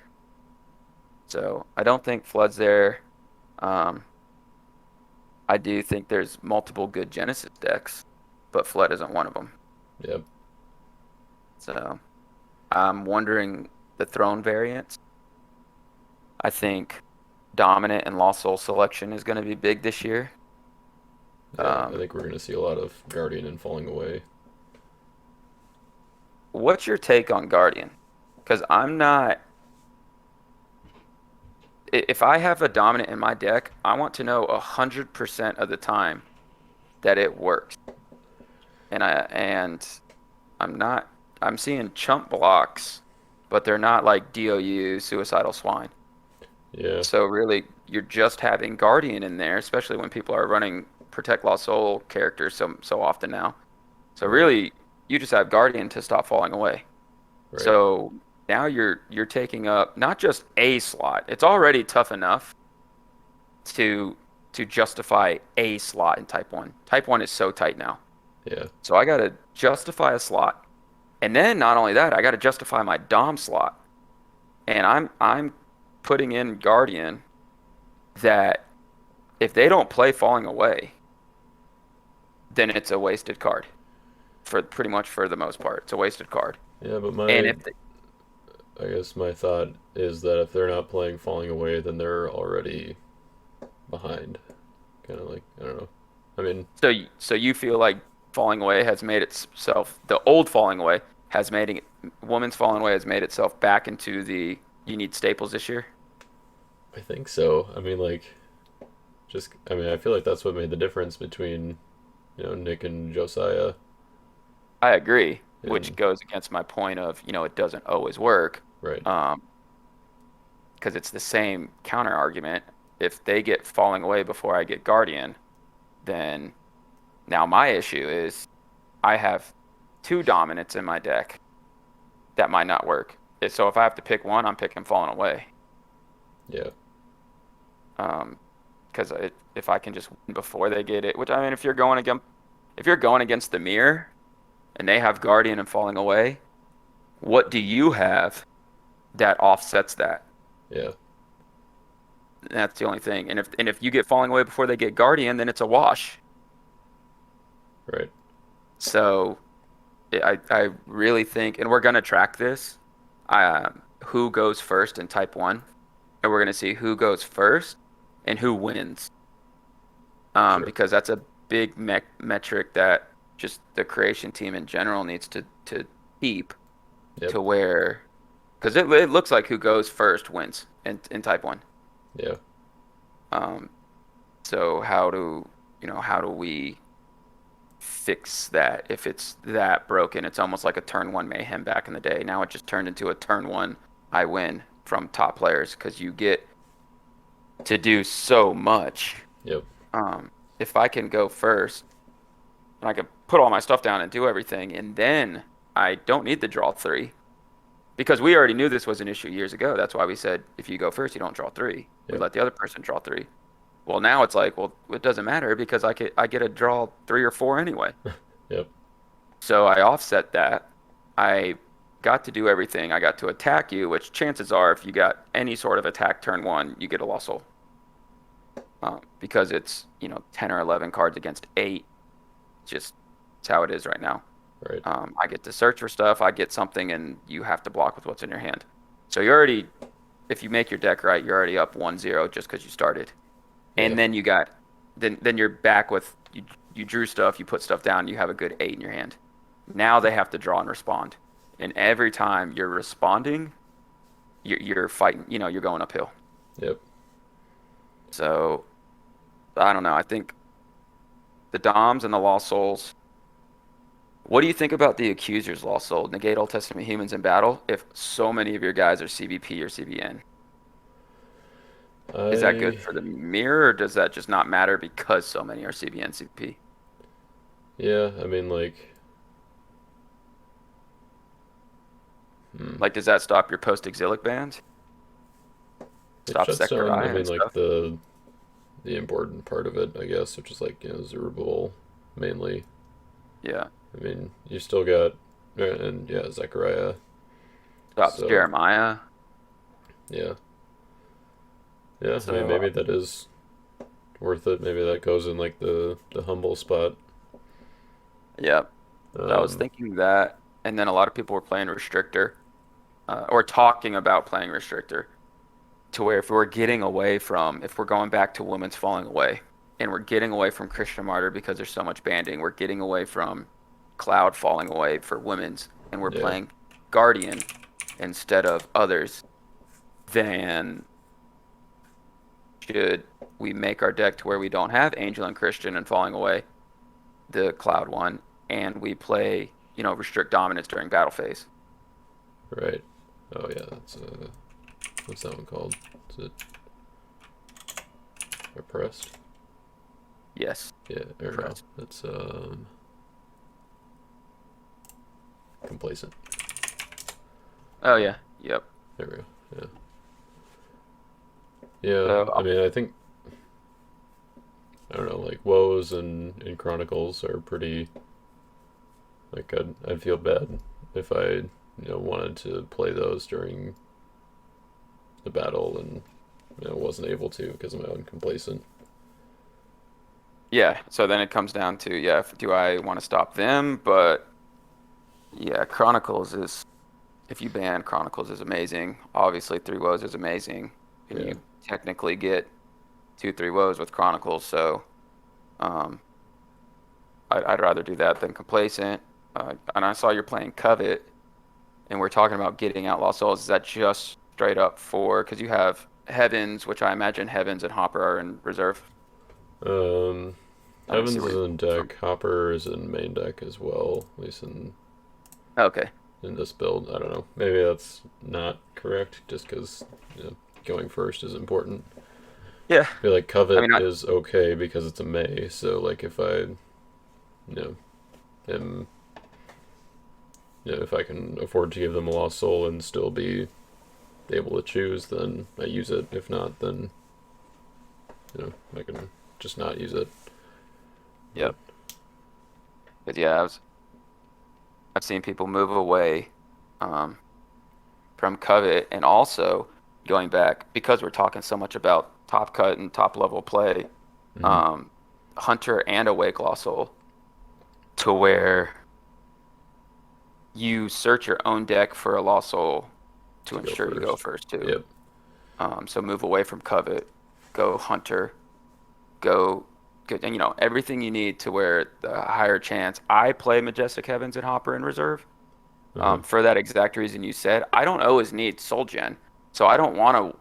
So I don't think Flood's there. Um, I do think there's multiple good Genesis decks, but Flood isn't one of them. Yep. So I'm wondering the Throne variants. I think Dominant and Lost Soul selection is going to be big this year. Yeah. I Um, think we're gonna see a lot of Guardian and falling away. what's your take on Guardian? Because I'm not. If I have a Dominant in my deck, I want to know 100% of the time that it works. And I'm not. I'm seeing chump blocks, but they're not like DOU suicidal swine. Yeah. So really, you're just having Guardian in there, especially when people are running Protect Lost Soul characters so often now. So Right. really, you just have Guardian to stop falling away. Right. So now you're taking up not just a slot. It's already tough enough to justify a slot in Type 1. Type 1 is so tight now. Yeah. So I got to justify a slot. And then not only that, I got to justify my Dom slot. And I'm putting in Guardian that if they don't play Falling Away, then it's a wasted card for pretty much for the most part. It's a wasted card. Yeah. But And my if they, I guess my thought is that if they're not playing falling away, then they're already behind. Kind of like, I don't know. I mean, So you feel like Falling Away has made itself, the old Falling Away has made it, Woman's Falling Away has made itself back into the you need staples this year? I think so. I mean, like, just, I mean, I feel like that's what made the difference between, Nick and Josiah. I agree, which And, goes against my point of, it doesn't always work. right. Um, because it's the same counter argument. If they get Falling Away before I get Guardian, then now my issue is I have two dominants in my deck that might not work. So if I have to pick one, I'm picking Falling Away. Yeah. Um, because if I can just win before they get it, which I mean, if you're going against the mirror and they have Guardian and Falling Away, what do you have that offsets that? Yeah. That's the only thing. And if you get Falling Away before they get Guardian, then it's a wash. Right. So I really think, and we're gonna track this, who goes first in Type One, and we're gonna see who goes first and who wins. Sure. Because that's a big metric that just the creation team in general needs to keep Yep. to where, because it looks like who goes first wins in Type One. Yeah. Um, so how do we fix that if it's that broken? It's almost like a turn one mayhem back in the day. Now it just turned into a turn one I win from top players because you get to do so much. Yep. If I can go first and I can put all my stuff down and do everything, and then I don't need the draw three because we already knew this was an issue years ago. That's why we said if you go first, you don't draw three. We Yep. let the other person draw three. Well, now it's like, well, it doesn't matter because I get to draw three or four anyway. Yep. So I offset that. I got to do everything. I got to attack you, which chances are, if you got any sort of attack turn one, you get a lost soul. Because it's 10 or 11 cards against eight. Just it's how it is right now. Right. I get to search for stuff. I get something, and you have to block with what's in your hand. So you're already, if you make your deck right, you're already up 1-0 just because you started. Yeah. And then then you're back with you drew stuff, you put stuff down, you have a good 8 in your hand. Now they have to draw and respond. And every time you're responding, you're fighting, you're going uphill. Yep. So I don't know. I think the Doms and the Lost Souls. What do you think about the Accuser's Lost Soul? Negate all Testament humans in battle if so many of your guys are CBP or CBN. Is that good I for the mirror, or does that just not matter because so many are CBN, CBP? yeah, I mean like hmm. Like, does that stop your post-exilic bans? It Stop shuts down, I Zechariah mean and like stuff? the important part of it, I guess, which is like, Zerubbabel mainly. Yeah. I mean, you still got and yeah, Zechariah. Stops So, Jeremiah. yeah. Yeah, I mean So, maybe that is worth it. Maybe that goes in like the humble spot. yeah. So I was Um, thinking that, and then a lot of people were playing Restrictor, or talking about playing Restrictor, to where if we're going back to Women's Falling Away, and we're getting away from Christian Martyr because there's so much banding, we're getting away from Cloud Falling Away for Women's, and we're yeah. playing Guardian instead of others, then should we make our deck to where we don't have Angel and Christian and Falling Away, the Cloud one, and we play, Restrict Dominance during battle phase? Right. Oh yeah, that's what's that one called? Is it oppressed? Yes, Yeah, or no. press. That's complacent. Oh yeah, yep. There we go. Yeah. Yeah, So I mean I think I don't know, like woes and chronicles are pretty like I'd feel bad if I, wanted to play those during the battle and wasn't able to because of my own complacent. yeah, so then it comes down to, yeah, do I want to stop them? But yeah, Chronicles is, if you ban Chronicles, is amazing. Obviously, Three Woes is amazing, and Yeah. you technically get 2-3 woes with Chronicles, so um, I'd rather do that than Complacent. And I saw you're playing Covet, and we're talking about getting Outlaw Souls. Is that just straight up for because you have Heavens, which I imagine Heavens and Hopper are in reserve? Um, Let me see Heavens is where in from. deck. Hopper is in main deck as well, at least Okay, in this build. I don't know. Maybe that's not correct, just because going first is important. yeah. I feel like I Covet mean, is okay because it's a May, so like if I, am, if I can afford to give them a lost soul and still be able to choose, then I use it. If not, then I can just not use it. But yep. But yeah, I've seen people move away um, from Covet, and also going back because we're talking so much about top cut and top level play, mm-hmm. um, Hunter and Awake Lost Soul, to where you search your own deck for a Lost Soul to To go ensure you go first. first too. Yep. So move away from Covet, go Hunter, go good, and everything you need to where the higher chance. I play Majestic Heavens and Hopper in reserve. Uh huh. For that exact reason you said. I don't always need Soul Gen, so I don't want to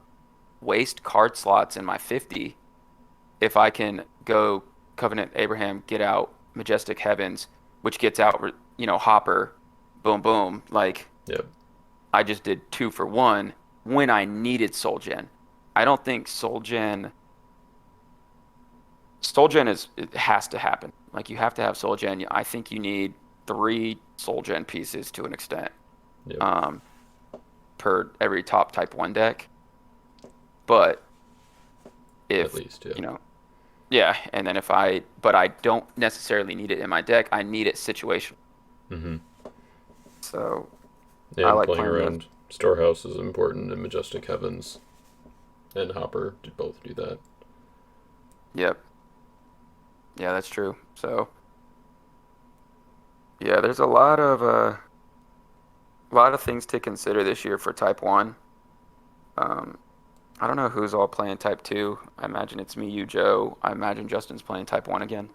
waste card slots in my 50 if I can go Covenant Abraham, get out Majestic Heavens, which gets out, Hopper, boom, boom. Like Yep. I just did 2 for 1 when I needed Soul Gen. I don't think Soul Gen it has to happen. Like you have to have Soul Gen. I think you need 3 Soul Gen pieces to an extent. Yep. Um, per every top type 1 deck. But At if, least, yeah. you know, yeah, and then but I don't necessarily need it in my deck. I need it situational. Mm-hmm. So I And like playing playing those. around Storehouse is important, and Majestic Heavens and Hopper both do that. Yep. Yeah, that's true. So yeah, there's a lot of things to consider this year for type 1. Um, I don't know who's all playing type 2. I imagine it's me, you, Joe. I imagine Justin's playing type 1 again.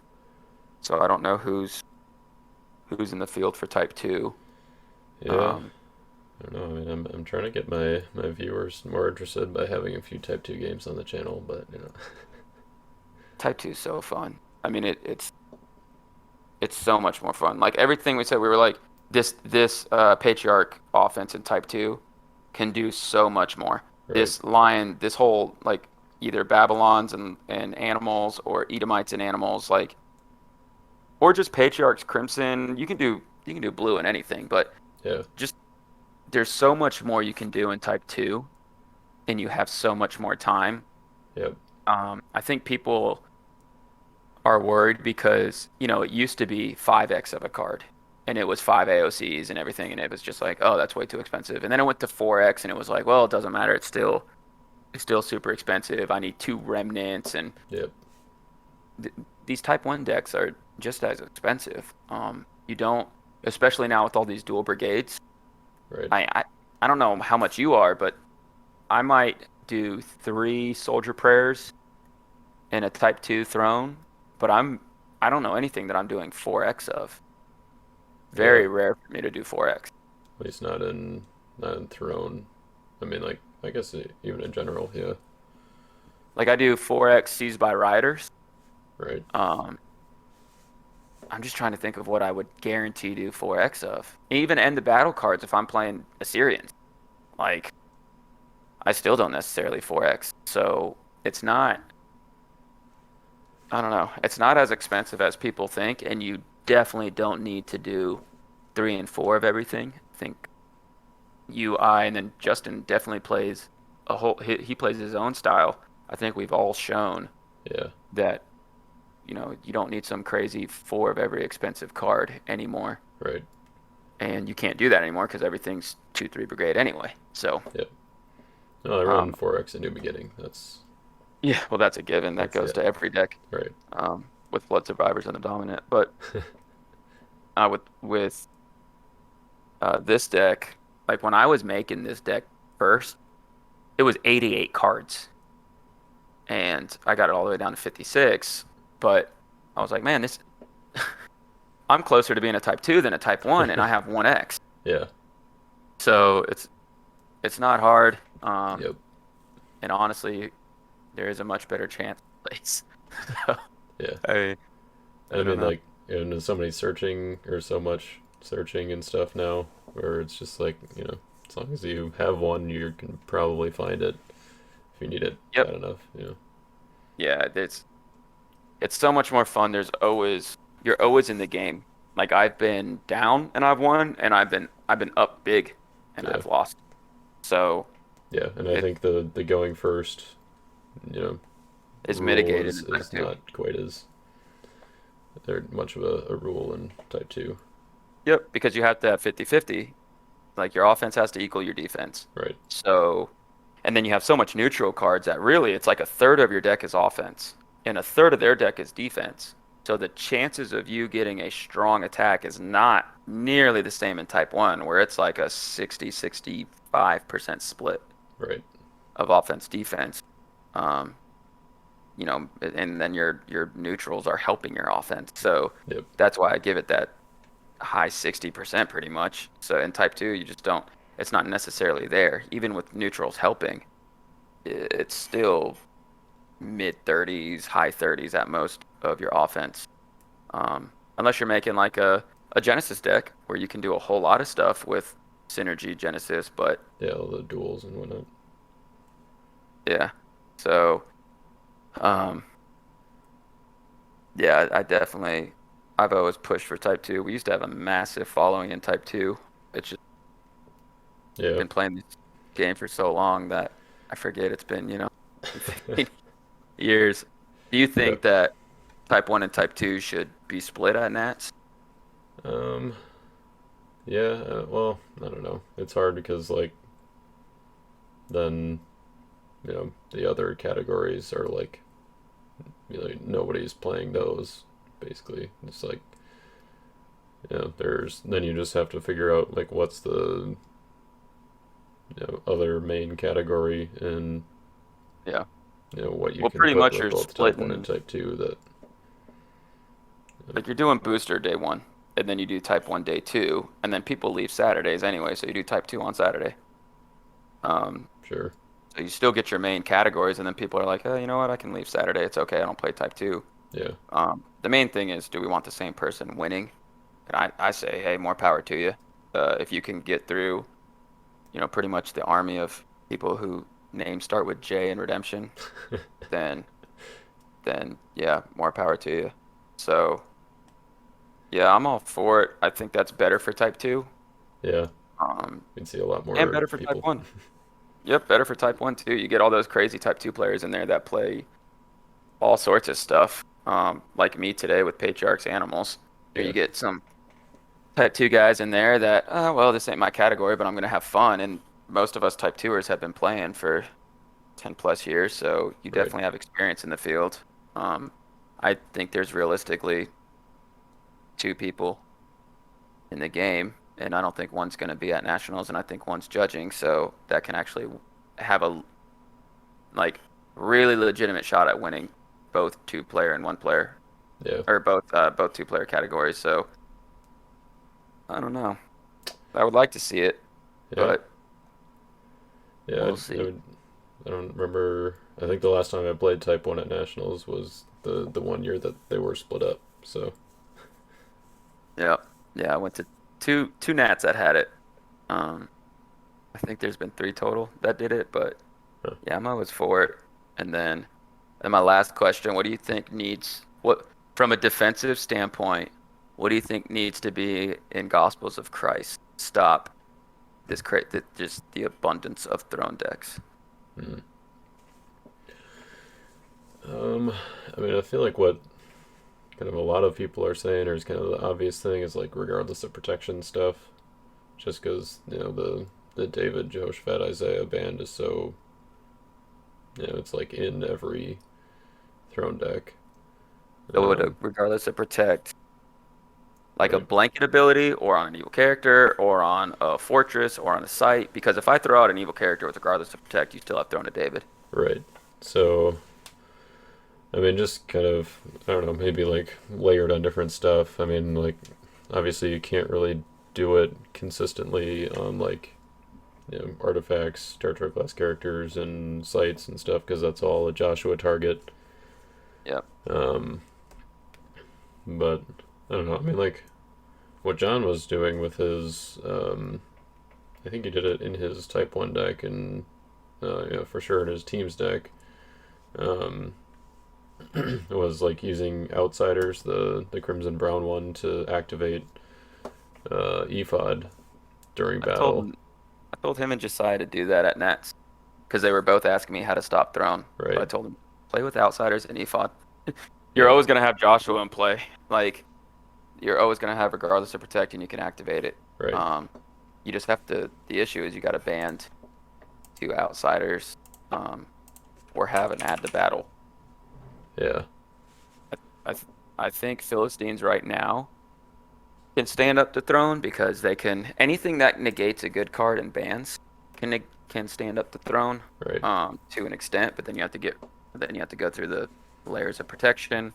So I don't know who's in the field for type 2. Yeah. Um, I don't know. I mean, I'm trying to get my viewers more interested by having a few Type 2 games on the channel, but type 2 is so fun. I mean, it's so much more fun. Like everything we said, we were like, this patriarch offense in type 2 can do so much more. right. This lion, this whole like either Babylons and animals or Edomites and animals, like or just patriarchs crimson. You can do blue and anything, but Yeah. just there's so much more you can do in type 2 and you have so much more time. Yep. I think people are worried because, it used to be 5x of a card and it was 5 AOCs and everything. And it was just like, oh, that's way too expensive. And then it went to 4x and it was like, well, it doesn't matter. It's still super expensive. I need 2 remnants. And Yep. th these type 1 decks are just as expensive. You don't, especially now with all these dual brigades. Right. I don't know how much you are, but I might do 3 soldier prayers and a type 2 throne, but I don't know anything that I'm doing 4x of. Yeah. Very rare for me to do 4x. At least not in Throne. I mean, like I guess even in general, yeah. Like I do 4x seized by riders. Right. Um, I'm just trying to think of what I would guarantee do 4x of. Even end the battle cards if I'm playing Assyrians. Like I still don't necessarily 4x. So it's not, I don't know, it's not as expensive as people think, and you definitely don't need to do 3 and 4 of everything. I think and then Justin definitely plays he plays his own style. I think we've all shown Yeah. that, you don't need some crazy 4 of every expensive card anymore. Right. And you can't do that anymore because everything's 2-3 brigade anyway. So, Yep. No, I run um, 4x in New Beginning. yeah, well, that's a given. That That's goes yeah. to every deck, Right. with Blood Survivors and the Dominant. But with this deck, like when I was making this deck first, it was 88 cards. and I got it all the way down to 56. But I was like, man, this I'm closer to being a type 2 than a type 1, and I have 1X. Yeah. So it's not hard. Yep. And honestly, there is a much better chance of place. So, Yeah. I And I I don't mean, know. like, and there's so many searching or so much searching and stuff now, where it's just like, as long as you have one, you can probably find it if you need it Yep. bad enough. Yeah, it's so much more fun. You're always in the game. Like I've been down and I've won, and I've been up big and Yeah. I've lost. So Yeah. And I it think the going first, you know, is rule mitigated is in type is 2. not quite as there much of a rule in Type 2. Yep, because you have to have 50-50. Like your offense has to equal your defense. Right. So, and then you have so much neutral cards that really it's like a third of your deck is offense and a third of their deck is defense. So the chances of you getting a strong attack is not nearly the same in type 1 where it's like a 60-65% split Right. of offense defense. Um, and then your neutrals are helping your offense. So Yep. that's why I give it that high 60% pretty much. So in type 2, you just don't, it's not necessarily there. Even with neutrals helping, it's still mid 30s, high 30s at most of your offense. Unless you're making like a Genesis deck where you can do a whole lot of stuff with synergy Genesis, but Yeah. All the duels and whatnot. yeah. So, um, yeah, I've always pushed for type 2. We used to have a massive following in type 2. It's just Yeah. been playing this game for so long that I forget it's been, 15 years. Do you Yep. think that type 1 and type 2 should be split at Nats? Um. Yeah. Well, I don't know. It's hard because like then the other categories are like nobody's playing those basically. It's like there's then you just have to figure out like what's the other main category and Yeah. what you Well, can pretty put much with you're both type 1 and splitting, type 2 that like you're doing booster day 1, and then you do type 1 day 2, and then people leave Saturdays anyway, so you do type 2 on Saturday. Um, sure. so you still get your main categories, and then people are like, oh, you know what? I can leave Saturday. It's okay. I don't play type 2. Yeah. The main thing is, do we want the same person winning? And I say, hey, more power to you. If you can get through, pretty much the army of people who names start with J in Redemption, then yeah, more power to you. So yeah, I'm all for it. I think that's better for Type 2. Yeah. Um, You can see a lot and more better for Type people. 1. Yep, better for Type 1 too. You get all those crazy Type 2 players in there that play all sorts of stuff. Like me today with Patriarchs Animals. Or Yeah. you get some Type 2 guys in there that, oh, well, this ain't my category, but I'm gonna have fun. And most of us Type 2ers have been playing for 10 plus years, so you Right. definitely have experience in the field. Um, I think there's realistically two people in the game, and I don't think one's going to be at nationals, and I think one's judging, so that can actually have a like really legitimate shot at winning both two player and one player, Yeah. or both two player categories. So I don't know. I would like to see it, Yeah. but Yeah. we'll see. I don't remember. I think the last time I played Type 1 at Nationals was the one year that they were split up. So, Yeah, yeah. I went to two Nats that had it. Um, I think there's been three total that did it, but huh. yeah, I'm always for it. And my last question, what do you think needs what from a defensive standpoint, what do you think needs to be in Gospels of Christ? Stop just the abundance of throne decks. Hmm. Um, I mean, I feel like what kind of a lot of people are saying, or is kind of the obvious thing, is like regardless of protection stuff, just because the David, Jehoshaphat, Isaiah band is so it's like in every throne deck. So Um, regardless of protect, like a right, blanket ability or on an evil character or on a fortress or on a site, because if I throw out an evil character with regardless of protect, you still have thrown a David. right. So I mean, just kind of, I don't know, maybe like layered on different stuff. I mean, like, obviously you can't really do it consistently on like, artifacts, Star Trek class characters, and sites and stuff because that's all a Joshua target. Yep. Um, but I don't know. I mean, like what John was doing with his, I think he did it in his Type One deck and for sure in his team's deck. Um, it was like using outsiders, the crimson brown one, to activate ephod during I told battle. him, I told him and Josiah to do that at Nats because they were both asking me how to stop Throne. So I Right. told him play with outsiders and ephod. You're Yep. always gonna have Joshua in play. Like you're always gonna have, regardless of protecting, you can activate it. Right. Um, you just have to. The issue is you got to band two outsiders, um, or have an add to battle. Yeah. I th I think Philistines right now can stand up to Throne because they can anything that negates a good card in bans can stand up to Throne, Right. to an extent, but then you have to go through the layers of protection.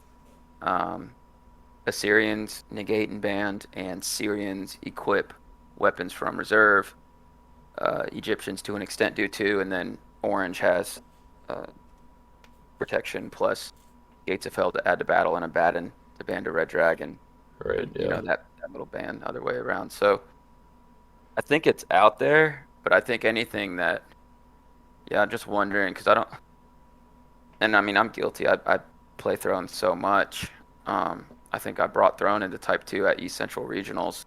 Um, Assyrians negate and band, and Syrians equip weapons from reserve. Egyptians to an extent do too, and then Orange has uh, protection plus Gates of Hell to add to battle and Abaddon to ban a Red Dragon. Right. You Yeah. know that little ban other way around. So I think it's out there, but I think anything that, yeah, I'm just wondering because I don't, and I mean I'm guilty. I play Throne so much. I think I brought Throne into Type 2 at East Central Regionals.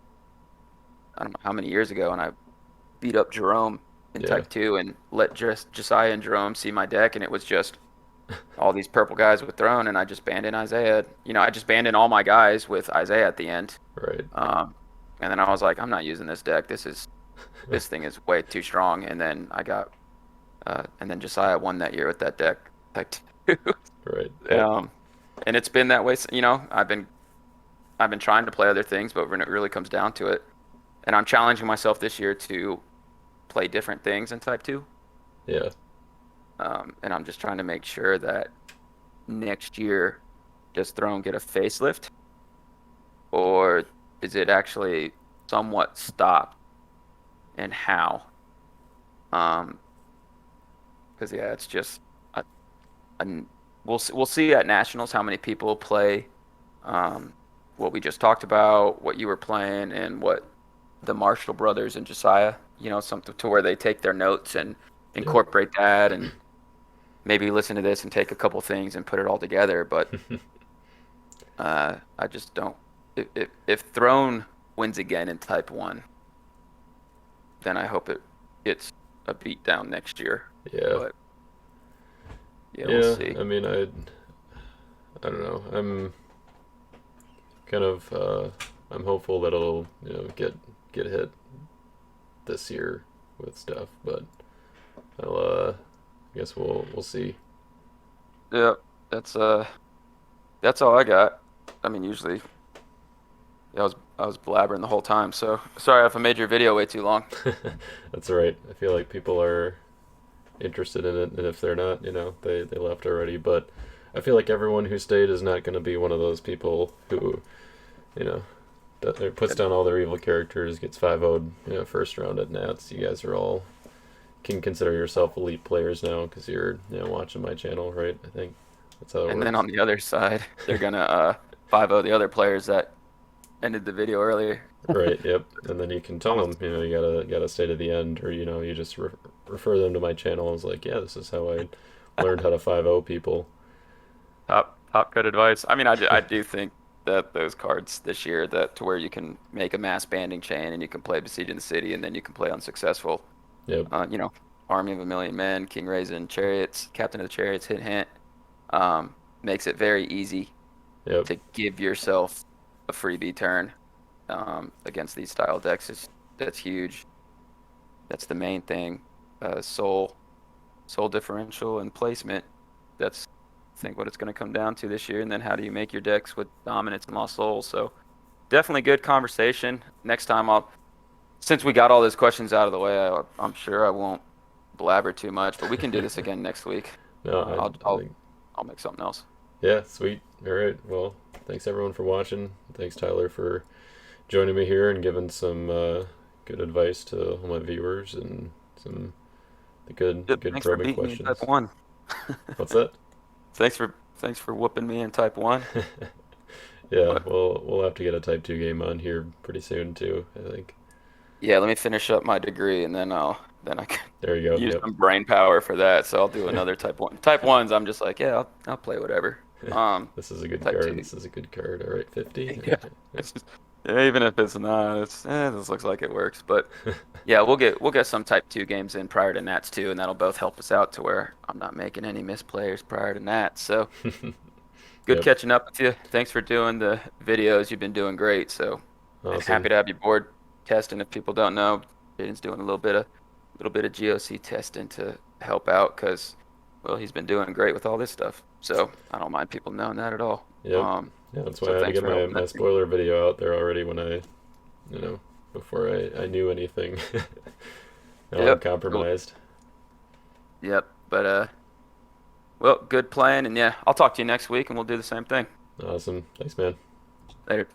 I don't know how many years ago, and I beat up Jerome in Yeah. Type 2 and let just Josiah and Jerome see my deck, and it was just all these purple guys with Throne, and I just banned in Isaiah. I just banned in all my guys with Isaiah at the end. Right. Um, and then I was like, I'm not using this deck. This thing is way too strong. And then and then Josiah won that year with that deck Type 2. Right. Yep. And it's been that way. I've been trying to play other things, but when it really comes down to it, and I'm challenging myself this year to play different things in Type 2. Yeah. And I'm just trying to make sure that next year, does Throne get a facelift, or is it actually somewhat stopped, and how? Um, because yeah, it's just I, we'll see at nationals how many people play what we just talked about, what you were playing, and what the Marshall brothers and Josiah, something to where they take their notes and Yep. incorporate that and maybe listen to this and take a couple things and put it all together. But I just don't. If Throne wins again in Type 1, then I hope it gets a beat down next year. Yeah. But yeah, we'll Yeah. see. I mean, I don't know. I'm kind of I'm hopeful that it'll get hit this year with stuff, but I'll I guess we'll see. Yeah, that's that's all I got. I mean, usually I was blabbering the whole time, so sorry if I made your video way too long. That's all right. I feel like people are interested in it, and if they're not, they left already. But I feel like everyone who stayed is not going to be one of those people who, you know, puts down all their evil characters, gets 5-0'd, first round at Nats. You guys are all can consider yourself elite players now because you're watching my channel, right? I think that's how it And then works. on the other side, they're gonna 5-0 the other players that ended the video earlier. Right. Yep. And then you can tell them, you gotta stay to the end, or you just refer them to my channel. It's like, yeah, this is how I learned how to 5-0 people. Top good advice. I mean, I do think that those cards this year, that to where you can make a mass banding chain and you can play Besiege in the City and then you can play Unsuccessful. Yep. Uh, you know, Army of a Million Men, King Raisin, Chariots, Captain of the Chariots, Hint Hint, um, makes it very easy Yep. to give yourself a freebie turn against these style decks. That's huge. That's the main thing. Soul differential and placement. That's I think what it's going to come down to this year. And then how do you make your decks with dominance and lost souls? So definitely good conversation. Next time since we got all those questions out of the way, I'm sure I won't blabber too much, but we can do this again next week. No, Uh, I'll I I'll think I'll make something else. Yeah, sweet. All right. Well, thanks everyone for watching. Thanks Tyler for joining me here and giving some good advice to all my viewers and some the Yep. good Thanks for probing beating me in type questions. 1. What's that? Thanks for whooping me in type 1. Yeah, But we'll have to get a Type 2 game on here pretty soon too, I think. yeah, let me finish up my degree and then I can There you go. use Yep. some brain power for that. So I'll do another type 1. Type 1s, I'm just like, yeah, I'll play whatever. This is a good Type card. 2. This is a good card. All right, 50. Yeah. Yep. It's just, yeah, even if it's not, this looks like it works. But yeah, we'll get some type 2 games in prior to Nats too, and that'll both help us out to where I'm not making any missed players prior to Nats. So good Yep. catching up with you. Thanks for doing the videos. You've been doing great. So Awesome. happy to have you board testing. If people don't know, Jaden's doing a little bit of GOC testing to help out because, well, he's been doing great with all this stuff. So I don't mind people knowing that at all. Yep. Yeah, that's why So I had to thanks get for my, helping my that too. spoiler video out there already when you know, before I knew anything. Now I'm Yep. Cool. compromised. Yep. But well, good plan. And yeah, I'll talk to you next week and we'll do the same thing. Awesome. Thanks, man. Later.